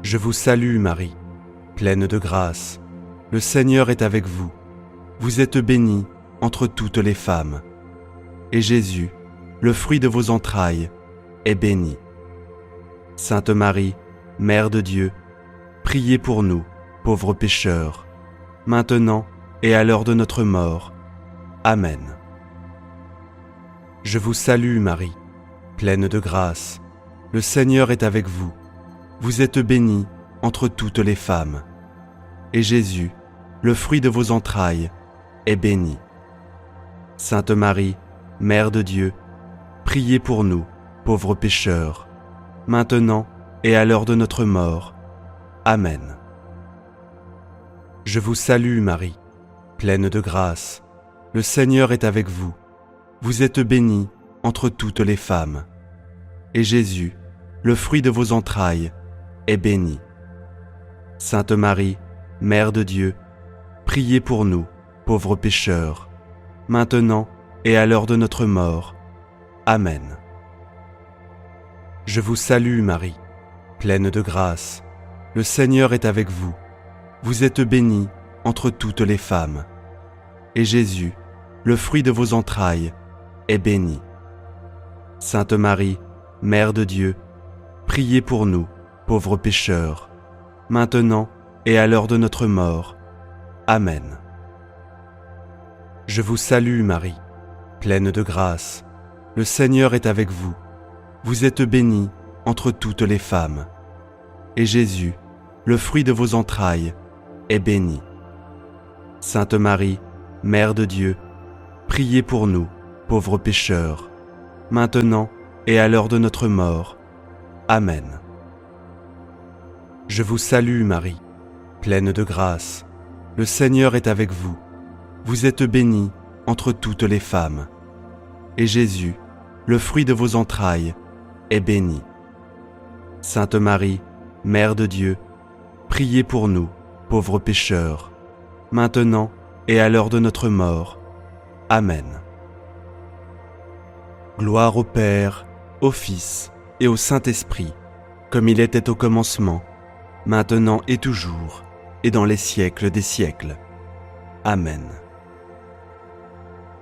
Je vous salue Marie, pleine de grâce. Le Seigneur est avec vous. Vous êtes bénie entre toutes les femmes. Et Jésus, le fruit de vos entrailles, est béni. Sainte Marie, Mère de Dieu, priez pour nous, pauvres pécheurs, maintenant et à l'heure de notre mort. Amen. Je vous salue Marie, pleine de grâce. Le Seigneur est avec vous. Vous êtes bénie entre toutes les femmes. Et Jésus, le fruit de vos entrailles, est béni. Sainte Marie, Mère de Dieu, priez pour nous, pauvres pécheurs, maintenant et à l'heure de notre mort. Amen. Je vous salue Marie, pleine de grâce. Le Seigneur est avec vous. Vous êtes bénie entre toutes les femmes. Et Jésus, le fruit de vos entrailles, est béni. Sainte Marie, Mère de Dieu, priez pour nous, pauvres pécheurs, maintenant et à l'heure de notre mort. Amen. Je vous salue Marie, pleine de grâce. Le Seigneur est avec vous. Vous êtes bénie entre toutes les femmes. Et Jésus, le fruit de vos entrailles, est béni. Sainte Marie, Mère de Dieu, priez pour nous, pauvres pécheurs, maintenant et à l'heure de notre mort. Amen. Je vous salue Marie, pleine de grâce. Le Seigneur est avec vous. Vous êtes bénie entre toutes les femmes. Et Jésus, le fruit de vos entrailles, est béni. Sainte Marie, Mère de Dieu, priez pour nous, pauvres pécheurs, maintenant et à l'heure de notre mort. Amen. Je vous salue Marie, pleine de grâce. Le Seigneur est avec vous. Vous êtes bénie entre toutes les femmes. Et Jésus, le fruit de vos entrailles, est béni. Sainte Marie, Mère de Dieu, priez pour nous, pauvres pécheurs, maintenant et à l'heure de notre mort. Amen. Gloire au Père, au Fils et au Saint-Esprit, comme il était au commencement, maintenant et toujours, et dans les siècles des siècles. Amen.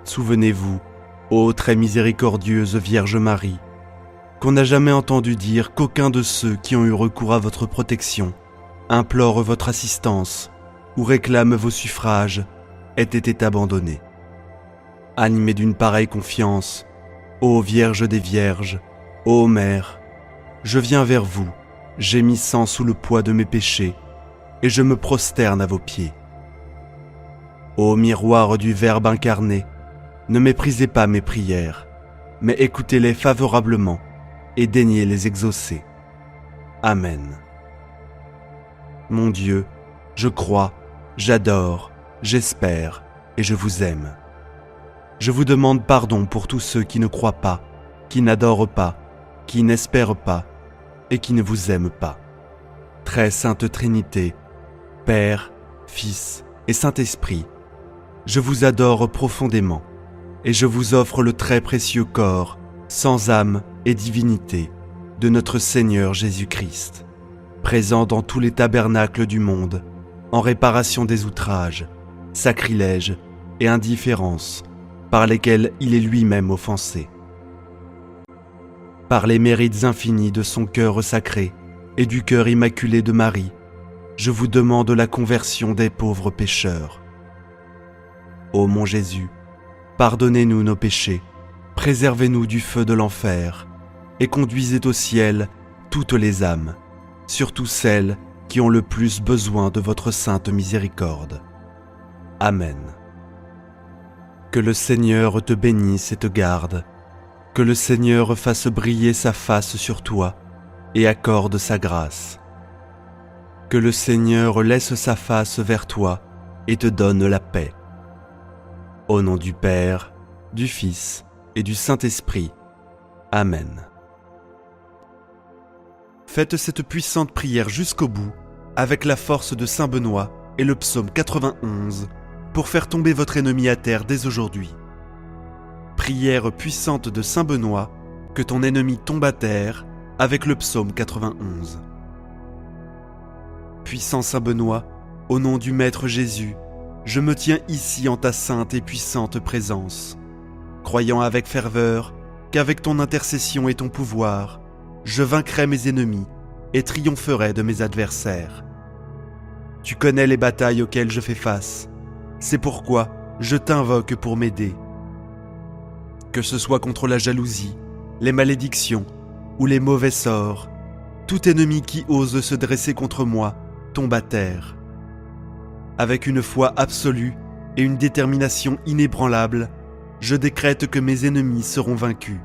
Souvenez-vous, ô très miséricordieuse Vierge Marie, qu'on n'a jamais entendu dire qu'aucun de ceux qui ont eu recours à votre protection, implore votre assistance ou réclame vos suffrages, ait été abandonné. Animé d'une pareille confiance, ô Vierge des Vierges, ô Mère, je viens vers vous, gémissant sous le poids de mes péchés, et je me prosterne à vos pieds. Ô miroir du Verbe incarné, ne méprisez pas mes prières, mais écoutez-les favorablement et daignez les exaucer. Amen. Mon Dieu, je crois, j'adore, j'espère et je vous aime. Je vous demande pardon pour tous ceux qui ne croient pas, qui n'adorent pas, qui n'espèrent pas et qui ne vous aiment pas. Très sainte Trinité, Père, Fils et Saint-Esprit, je vous adore profondément et je vous offre le très précieux corps, sans âme et divinité, de notre Seigneur Jésus-Christ, présent dans tous les tabernacles du monde, en réparation des outrages, sacrilèges et indifférences par lesquels il est lui-même offensé. Par les mérites infinis de son cœur sacré et du cœur immaculé de Marie, je vous demande la conversion des pauvres pécheurs. Ô mon Jésus, pardonnez-nous nos péchés, préservez-nous du feu de l'enfer et conduisez au ciel toutes les âmes, surtout celles qui ont le plus besoin de votre sainte miséricorde. Amen. Que le Seigneur te bénisse et te garde, que le Seigneur fasse briller sa face sur toi et accorde sa grâce. Que le Seigneur laisse sa face vers toi et te donne la paix. Au nom du Père, du Fils et du Saint-Esprit. Amen. Faites cette puissante prière jusqu'au bout, avec la force de Saint Benoît et le psaume 91, pour faire tomber votre ennemi à terre dès aujourd'hui. Prière puissante de Saint Benoît, que ton ennemi tombe à terre, avec le psaume 91. Puissant Saint Benoît, au nom du Maître Jésus, je me tiens ici en ta sainte et puissante présence, croyant avec ferveur qu'avec ton intercession et ton pouvoir, je vaincrai mes ennemis et triompherai de mes adversaires. Tu connais les batailles auxquelles je fais face, c'est pourquoi je t'invoque pour m'aider. Que ce soit contre la jalousie, les malédictions ou les mauvais sorts, tout ennemi qui ose se dresser contre moi tombe à terre. Avec une foi absolue et une détermination inébranlable, je décrète que mes ennemis seront vaincus.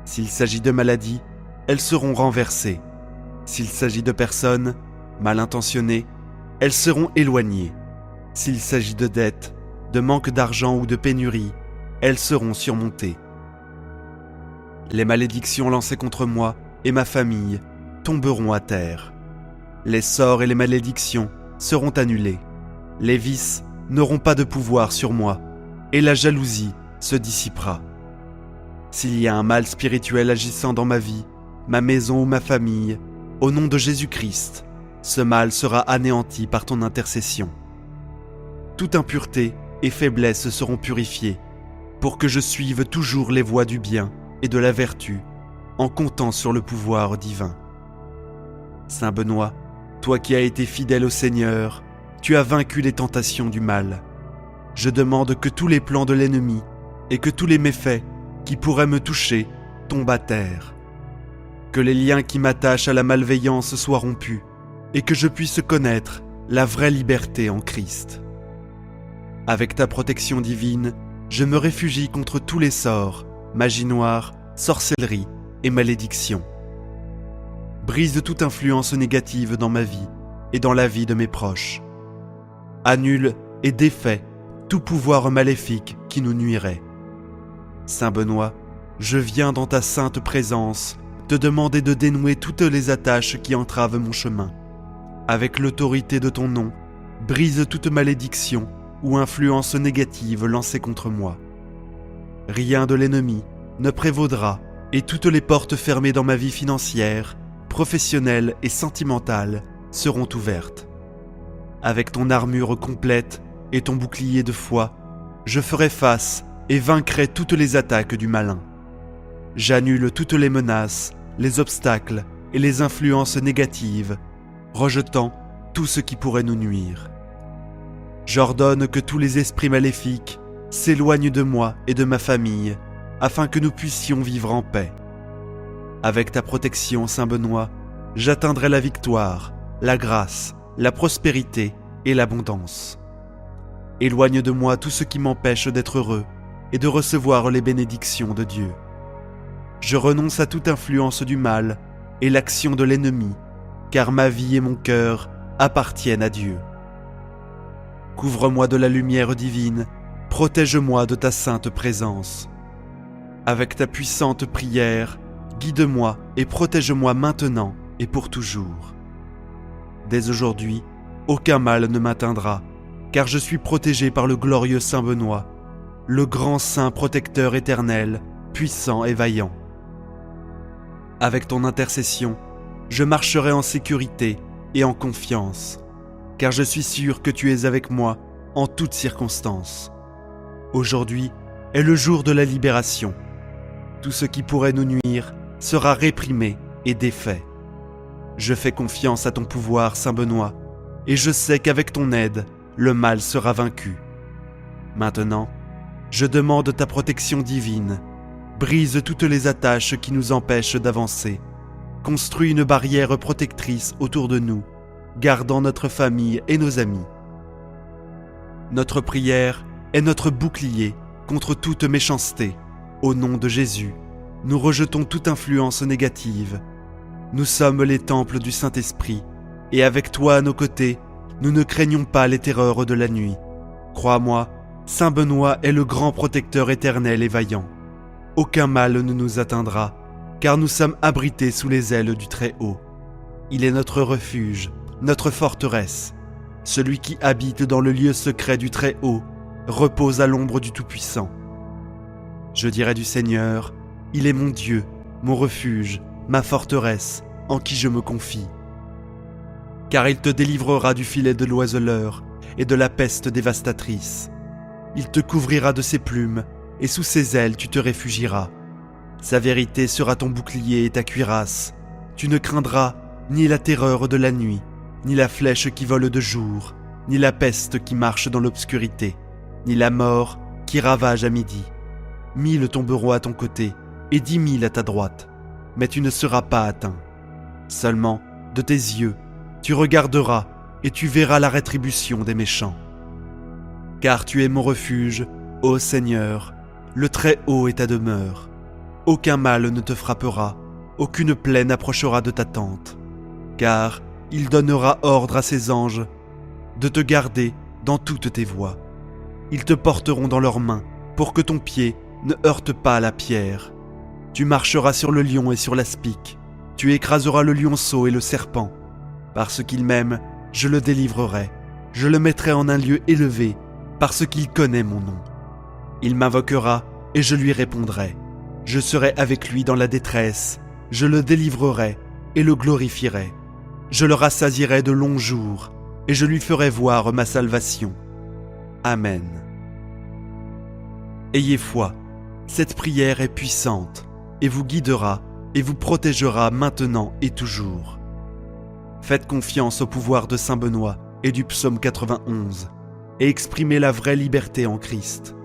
S'il s'agit de maladies, elles seront renversées. S'il s'agit de personnes mal intentionnées, elles seront éloignées. S'il s'agit de dettes, de manque d'argent ou de pénurie, elles seront surmontées. Les malédictions lancées contre moi et ma famille tomberont à terre. Les sorts et les malédictions seront annulés. Les vices n'auront pas de pouvoir sur moi et la jalousie se dissipera. S'il y a un mal spirituel agissant dans ma vie, ma maison ou ma famille, au nom de Jésus-Christ, ce mal sera anéanti par ton intercession. Toute impureté et faiblesse seront purifiées pour que je suive toujours les voies du bien et de la vertu en comptant sur le pouvoir divin. Saint Benoît, toi qui as été fidèle au Seigneur, tu as vaincu les tentations du mal. Je demande que tous les plans de l'ennemi et que tous les méfaits qui pourraient me toucher tombent à terre. Que les liens qui m'attachent à la malveillance soient rompus et que je puisse connaître la vraie liberté en Christ. Avec ta protection divine, je me réfugie contre tous les sorts, magie noire, sorcellerie et malédiction. Brise toute influence négative dans ma vie et dans la vie de mes proches. Annule et défais tout pouvoir maléfique qui nous nuirait. Saint Benoît, je viens dans ta sainte présence te demander de dénouer toutes les attaches qui entravent mon chemin. Avec l'autorité de ton nom, brise toute malédiction ou influence négative lancée contre moi. Rien de l'ennemi ne prévaudra et toutes les portes fermées dans ma vie financière, professionnelle et sentimentale seront ouvertes. Avec ton armure complète et ton bouclier de foi, je ferai face et vaincrai toutes les attaques du malin. J'annule toutes les menaces, les obstacles et les influences négatives, rejetant tout ce qui pourrait nous nuire. J'ordonne que tous les esprits maléfiques s'éloignent de moi et de ma famille, afin que nous puissions vivre en paix. Avec ta protection, Saint Benoît, j'atteindrai la victoire, la grâce, la prospérité et l'abondance. Éloigne de moi tout ce qui m'empêche d'être heureux et de recevoir les bénédictions de Dieu. Je renonce à toute influence du mal et l'action de l'ennemi, car ma vie et mon cœur appartiennent à Dieu. Couvre-moi de la lumière divine, protège-moi de ta sainte présence. Avec ta puissante prière, guide-moi et protège-moi maintenant et pour toujours. Dès aujourd'hui, aucun mal ne m'atteindra, car je suis protégé par le glorieux Saint Benoît, le grand saint protecteur éternel, puissant et vaillant. Avec ton intercession, je marcherai en sécurité et en confiance, car je suis sûr que tu es avec moi en toutes circonstances. Aujourd'hui est le jour de la libération. Tout ce qui pourrait nous nuire sera réprimé et défait. Je fais confiance à ton pouvoir, Saint Benoît, et je sais qu'avec ton aide, le mal sera vaincu. Maintenant, je demande ta protection divine. Brise toutes les attaches qui nous empêchent d'avancer. Construis une barrière protectrice autour de nous, gardant notre famille et nos amis. Notre prière est notre bouclier contre toute méchanceté. Au nom de Jésus, nous rejetons toute influence négative. Nous sommes les temples du Saint-Esprit, et avec toi à nos côtés, nous ne craignons pas les terreurs de la nuit. Crois-moi, Saint Benoît est le grand protecteur éternel et vaillant. Aucun mal ne nous atteindra, car nous sommes abrités sous les ailes du Très-Haut. Il est notre refuge, notre forteresse. Celui qui habite dans le lieu secret du Très-Haut repose à l'ombre du Tout-Puissant. Je dirai du Seigneur, il est mon Dieu, mon refuge, ma forteresse, en qui je me confie. Car il te délivrera du filet de l'oiseleur et de la peste dévastatrice. Il te couvrira de ses plumes, et sous ses ailes tu te réfugieras. Sa vérité sera ton bouclier et ta cuirasse. Tu ne craindras ni la terreur de la nuit, ni la flèche qui vole de jour, ni la peste qui marche dans l'obscurité, ni la mort qui ravage à midi. 1000 tomberont à ton côté, et 10 000 à ta droite, mais tu ne seras pas atteint. Seulement, de tes yeux, tu regarderas, et tu verras la rétribution des méchants. Car tu es mon refuge, ô Seigneur, le Très-Haut est ta demeure. Aucun mal ne te frappera, aucune plaie n'approchera de ta tente. Car il donnera ordre à ses anges de te garder dans toutes tes voies. Ils te porteront dans leurs mains pour que ton pied ne heurte pas la pierre. Tu marcheras sur le lion et sur l'aspic. Tu écraseras le lionceau et le serpent. Parce qu'il m'aime, je le délivrerai. Je le mettrai en un lieu élevé, parce qu'il connaît mon nom. Il m'invoquera et je lui répondrai. Je serai avec lui dans la détresse. Je le délivrerai et le glorifierai. Je le rassasierai de longs jours et je lui ferai voir ma salvation. Amen. Ayez foi, cette prière est puissante et vous guidera et vous protégera maintenant et toujours. Faites confiance au pouvoir de Saint Benoît et du psaume 91 et exprimez la vraie liberté en Christ.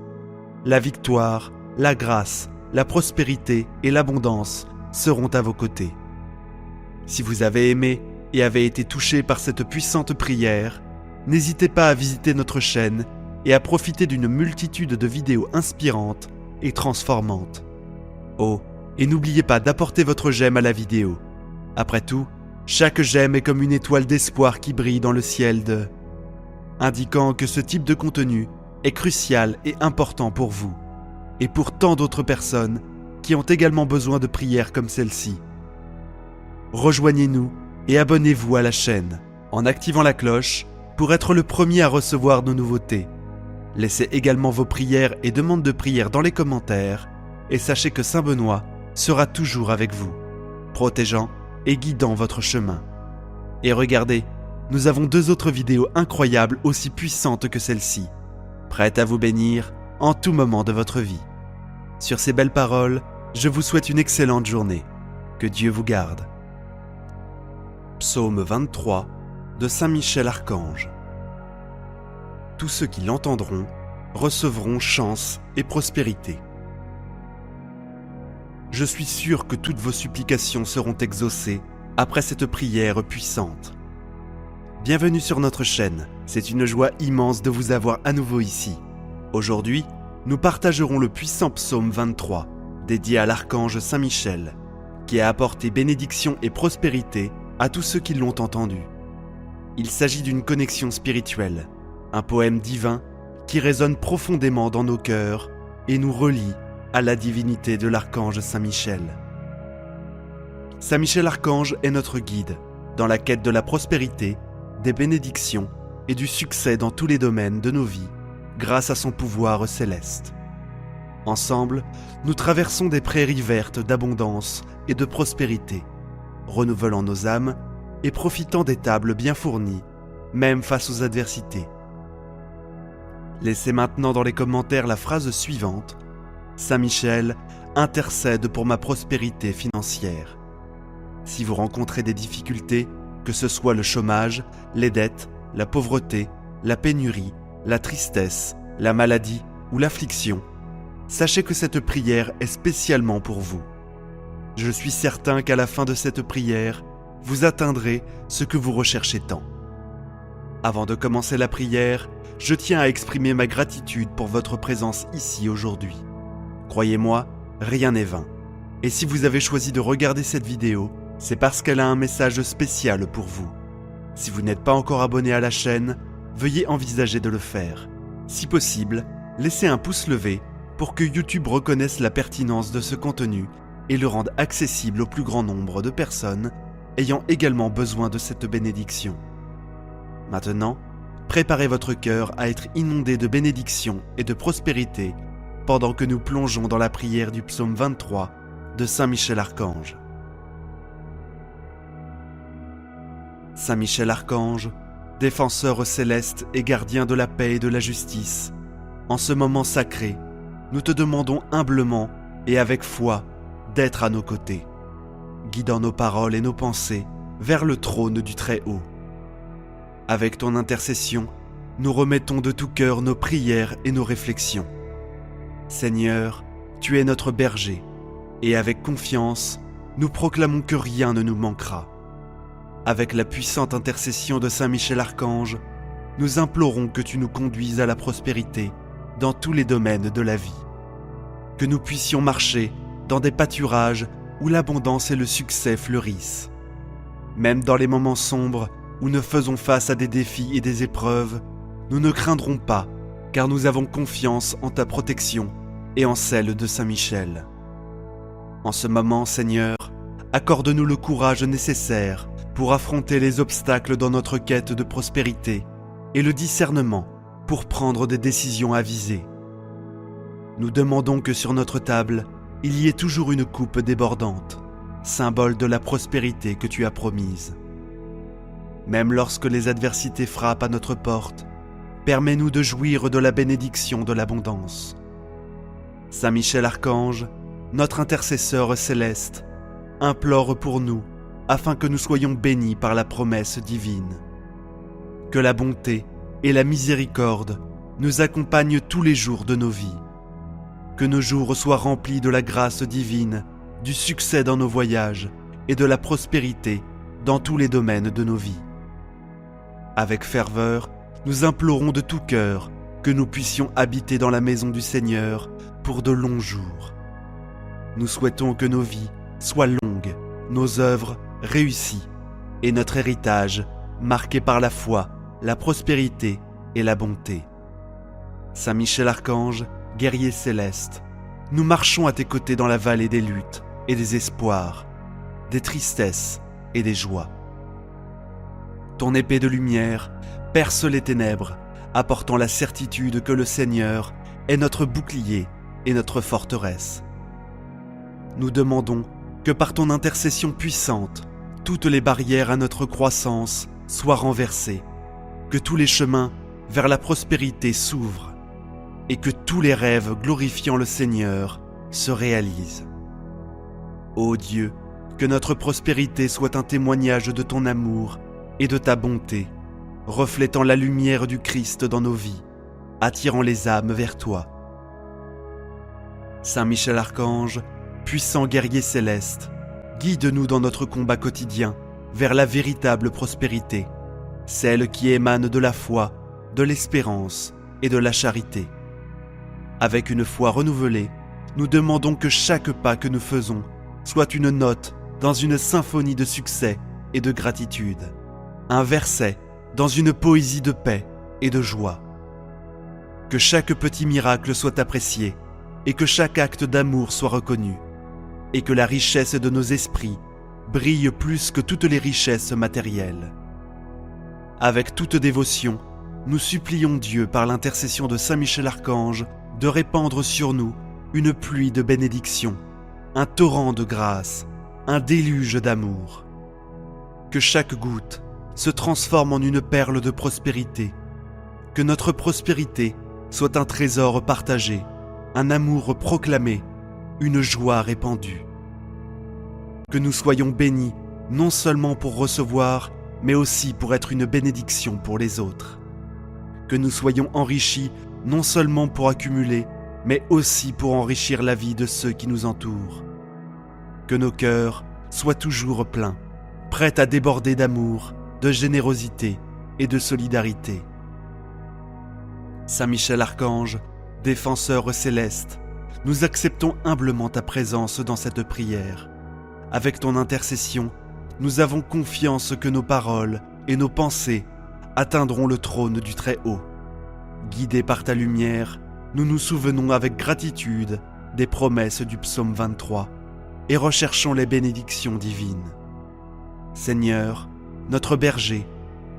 La victoire, la grâce, la prospérité et l'abondance seront à vos côtés. Si vous avez aimé et avez été touché par cette puissante prière, n'hésitez pas à visiter notre chaîne et à profiter d'une multitude de vidéos inspirantes et transformantes. Oh, et n'oubliez pas d'apporter votre j'aime à la vidéo. Après tout, chaque j'aime est comme une étoile d'espoir qui brille dans le ciel indiquant que ce type de contenu est crucial et important pour vous, et pour tant d'autres personnes qui ont également besoin de prières comme celle-ci. Rejoignez-nous et abonnez-vous à la chaîne en activant la cloche pour être le premier à recevoir nos nouveautés. Laissez également vos prières et demandes de prière dans les commentaires et sachez que Saint Benoît sera toujours avec vous, protégeant et guidant votre chemin. Et regardez, nous avons 2 autres vidéos incroyables aussi puissantes que celle-ci, prêtes à vous bénir en tout moment de votre vie. Sur ces belles paroles, je vous souhaite une excellente journée. Que Dieu vous garde. Psaume 23 de Saint Michel Archange. Tous ceux qui l'entendront recevront chance et prospérité. Je suis sûr que toutes vos supplications seront exaucées après cette prière puissante. Bienvenue sur notre chaîne, c'est une joie immense de vous avoir à nouveau ici. Aujourd'hui, nous partagerons le puissant psaume 23, dédié à l'archange Saint Michel, qui a apporté bénédiction et prospérité à tous ceux qui l'ont entendu. Il s'agit d'une connexion spirituelle, un poème divin qui résonne profondément dans nos cœurs et nous relie à la divinité de l'archange Saint Michel. Saint Michel Archange est notre guide dans la quête de la prospérité, des bénédictions et du succès dans tous les domaines de nos vies, grâce à son pouvoir céleste. Ensemble, nous traversons des prairies vertes d'abondance et de prospérité, renouvelant nos âmes et profitant des tables bien fournies, même face aux adversités. Laissez maintenant dans les commentaires la phrase suivante: Saint Michel intercède pour ma prospérité financière. Si vous rencontrez des difficultés, que ce soit le chômage, les dettes, la pauvreté, la pénurie, la tristesse, la maladie ou l'affliction, sachez que cette prière est spécialement pour vous. Je suis certain qu'à la fin de cette prière, vous atteindrez ce que vous recherchez tant. Avant de commencer la prière, je tiens à exprimer ma gratitude pour votre présence ici aujourd'hui. Croyez-moi, rien n'est vain. Et si vous avez choisi de regarder cette vidéo, c'est parce qu'elle a un message spécial pour vous. Si vous n'êtes pas encore abonné à la chaîne, veuillez envisager de le faire. Si possible, laissez un pouce levé pour que YouTube reconnaisse la pertinence de ce contenu et le rende accessible au plus grand nombre de personnes ayant également besoin de cette bénédiction. Maintenant, préparez votre cœur à être inondé de bénédictions et de prospérité pendant que nous plongeons dans la prière du psaume 23 de Saint Michel Archange. Saint Michel Archange, défenseur céleste et gardien de la paix et de la justice, en ce moment sacré, nous te demandons humblement et avec foi d'être à nos côtés, guidant nos paroles et nos pensées vers le trône du Très-Haut. Avec ton intercession, nous remettons de tout cœur nos prières et nos réflexions. Seigneur, tu es notre berger, et avec confiance, nous proclamons que rien ne nous manquera. Avec la puissante intercession de Saint Michel Archange, nous implorons que tu nous conduises à la prospérité dans tous les domaines de la vie. Que nous puissions marcher dans des pâturages où l'abondance et le succès fleurissent. Même dans les moments sombres où nous faisons face à des défis et des épreuves, nous ne craindrons pas, car nous avons confiance en ta protection et en celle de Saint Michel. En ce moment, Seigneur, accorde-nous le courage nécessaire pour affronter les obstacles dans notre quête de prospérité et le discernement pour prendre des décisions avisées. Nous demandons que sur notre table, il y ait toujours une coupe débordante, symbole de la prospérité que tu as promise. Même lorsque les adversités frappent à notre porte, permets-nous de jouir de la bénédiction de l'abondance. Saint Michel Archange, notre intercesseur céleste, implore pour nous afin que nous soyons bénis par la promesse divine. Que la bonté et la miséricorde nous accompagnent tous les jours de nos vies. Que nos jours soient remplis de la grâce divine, du succès dans nos voyages et de la prospérité dans tous les domaines de nos vies. Avec ferveur, nous implorons de tout cœur que nous puissions habiter dans la maison du Seigneur pour de longs jours. Nous souhaitons que nos vies soient longues, nos œuvres réussies et notre héritage marqué par la foi, la prospérité et la bonté. Saint Michel Archange, guerrier céleste, nous marchons à tes côtés dans la vallée des luttes et des espoirs, des tristesses et des joies. Ton épée de lumière perce les ténèbres, apportant la certitude que le Seigneur est notre bouclier et notre forteresse. Nous demandons que par ton intercession puissante, toutes les barrières à notre croissance soient renversées, que tous les chemins vers la prospérité s'ouvrent et que tous les rêves glorifiant le Seigneur se réalisent. Ô Dieu, que notre prospérité soit un témoignage de ton amour et de ta bonté, reflétant la lumière du Christ dans nos vies, attirant les âmes vers toi. Saint Michel Archange, puissant guerrier céleste, guide-nous dans notre combat quotidien vers la véritable prospérité, celle qui émane de la foi, de l'espérance et de la charité. Avec une foi renouvelée, nous demandons que chaque pas que nous faisons soit une note dans une symphonie de succès et de gratitude, un verset dans une poésie de paix et de joie. Que chaque petit miracle soit apprécié et que chaque acte d'amour soit reconnu, et que la richesse de nos esprits brille plus que toutes les richesses matérielles. Avec toute dévotion, nous supplions Dieu par l'intercession de Saint Michel Archange de répandre sur nous une pluie de bénédictions, un torrent de grâce, un déluge d'amour. Que chaque goutte se transforme en une perle de prospérité, que notre prospérité soit un trésor partagé, un amour proclamé, une joie répandue. Que nous soyons bénis non seulement pour recevoir, mais aussi pour être une bénédiction pour les autres. Que nous soyons enrichis non seulement pour accumuler, mais aussi pour enrichir la vie de ceux qui nous entourent. Que nos cœurs soient toujours pleins, prêts à déborder d'amour, de générosité et de solidarité. Saint Michel Archange, défenseur céleste, nous acceptons humblement ta présence dans cette prière. Avec ton intercession, nous avons confiance que nos paroles et nos pensées atteindront le trône du Très-Haut. Guidés par ta lumière, nous nous souvenons avec gratitude des promesses du psaume 23 et recherchons les bénédictions divines. Seigneur, notre berger,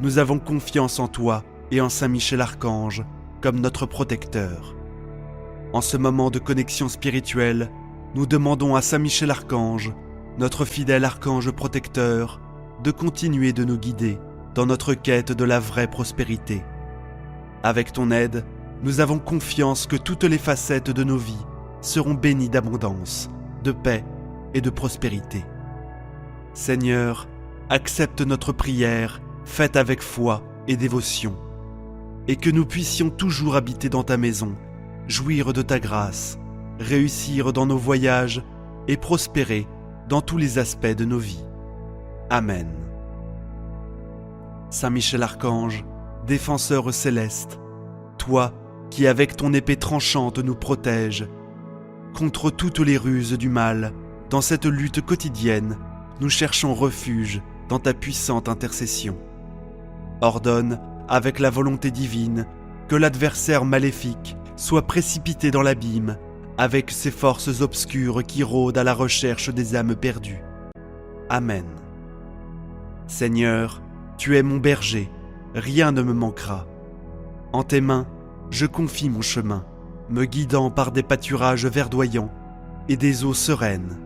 nous avons confiance en toi et en Saint Michel Archange comme notre protecteur. En ce moment de connexion spirituelle, nous demandons à Saint Michel Archange, notre fidèle archange protecteur, de continuer de nous guider dans notre quête de la vraie prospérité. Avec ton aide, nous avons confiance que toutes les facettes de nos vies seront bénies d'abondance, de paix et de prospérité. Seigneur, accepte notre prière faite avec foi et dévotion, et que nous puissions toujours habiter dans ta maison, jouir de ta grâce, réussir dans nos voyages et prospérer dans tous les aspects de nos vies. Amen. Saint Michel Archange, défenseur céleste, toi qui avec ton épée tranchante nous protèges, contre toutes les ruses du mal, dans cette lutte quotidienne, nous cherchons refuge dans ta puissante intercession. Ordonne, avec la volonté divine, que l'adversaire maléfique soit précipité dans l'abîme avec ces forces obscures qui rôdent à la recherche des âmes perdues. Amen. Seigneur, tu es mon berger, rien ne me manquera. En tes mains, je confie mon chemin, me guidant par des pâturages verdoyants et des eaux sereines.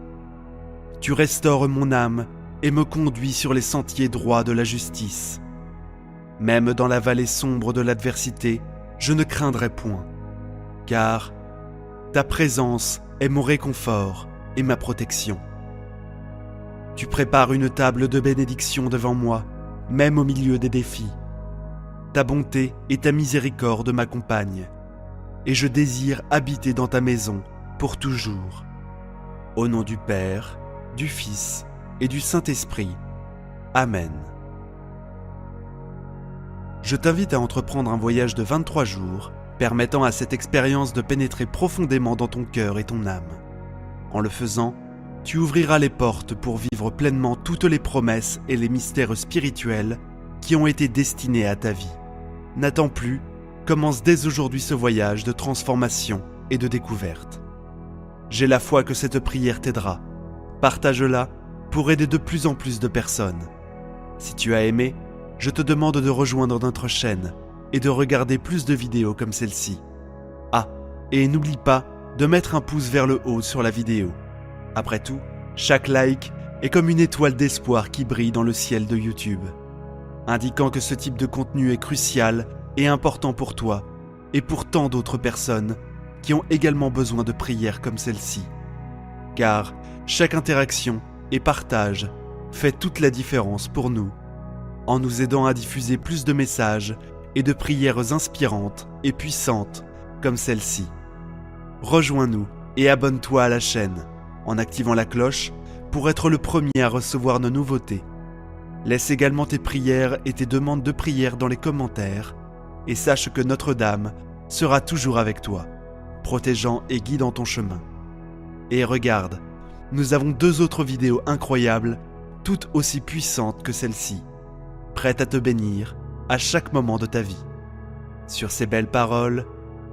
Tu restaures mon âme et me conduis sur les sentiers droits de la justice. Même dans la vallée sombre de l'adversité, je ne craindrai point, car ta présence est mon réconfort et ma protection. Tu prépares une table de bénédiction devant moi, même au milieu des défis. Ta bonté et ta miséricorde m'accompagnent, et je désire habiter dans ta maison pour toujours. Au nom du Père, du Fils et du Saint-Esprit. Amen. Je t'invite à entreprendre un voyage de 23 jours, permettant à cette expérience de pénétrer profondément dans ton cœur et ton âme. En le faisant, tu ouvriras les portes pour vivre pleinement toutes les promesses et les mystères spirituels qui ont été destinés à ta vie. N'attends plus, commence dès aujourd'hui ce voyage de transformation et de découverte. J'ai la foi que cette prière t'aidera. Partage-la pour aider de plus en plus de personnes. Si tu as aimé, je te demande de rejoindre notre chaîne et de regarder plus de vidéos comme celle-ci. Ah, et n'oublie pas de mettre un pouce vers le haut sur la vidéo. Après tout, chaque like est comme une étoile d'espoir qui brille dans le ciel de YouTube, indiquant que ce type de contenu est crucial et important pour toi et pour tant d'autres personnes qui ont également besoin de prières comme celle-ci. Car chaque interaction et partage fait toute la différence pour nous, en nous aidant à diffuser plus de messages et de prières inspirantes et puissantes comme celle-ci. Rejoins-nous et abonne-toi à la chaîne en activant la cloche pour être le premier à recevoir nos nouveautés. Laisse également tes prières et tes demandes de prière dans les commentaires et sache que Notre-Dame sera toujours avec toi, protégeant et guidant ton chemin. Et regarde, nous avons 2 autres vidéos incroyables, toutes aussi puissantes que celle-ci, prêtes à te bénir à chaque moment de ta vie. Sur ces belles paroles,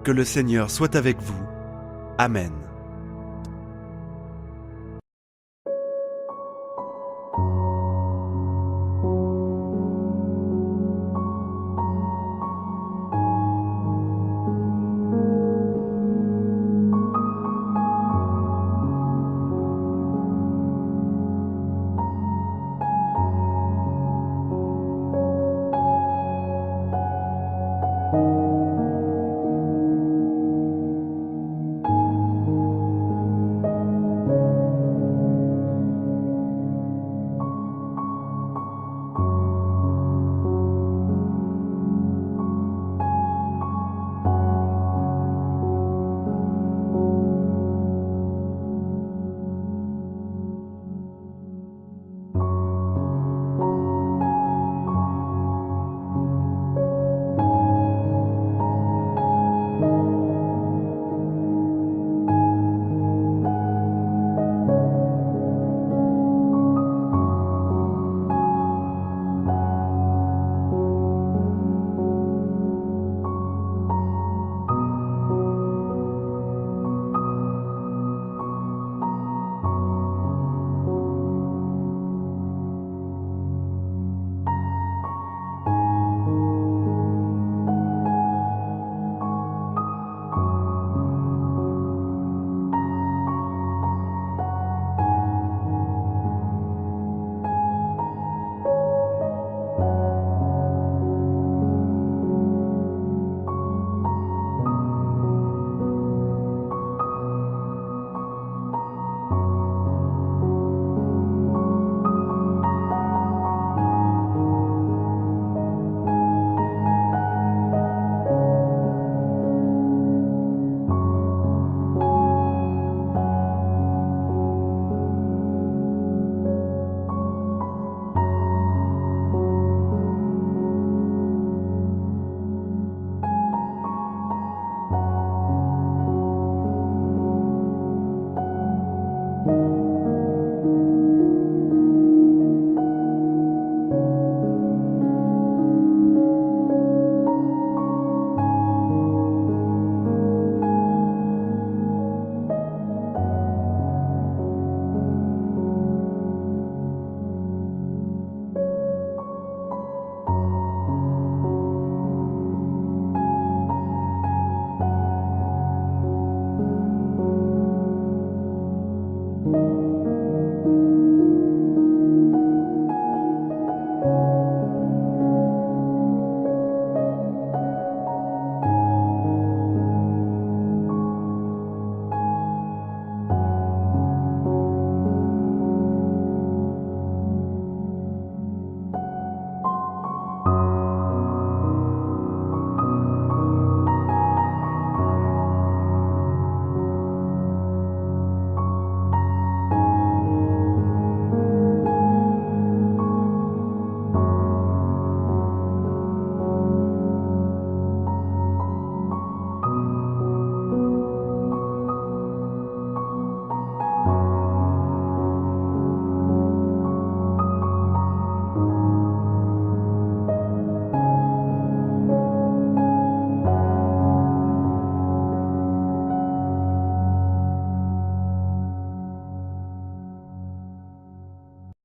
que le Seigneur soit avec vous. Amen.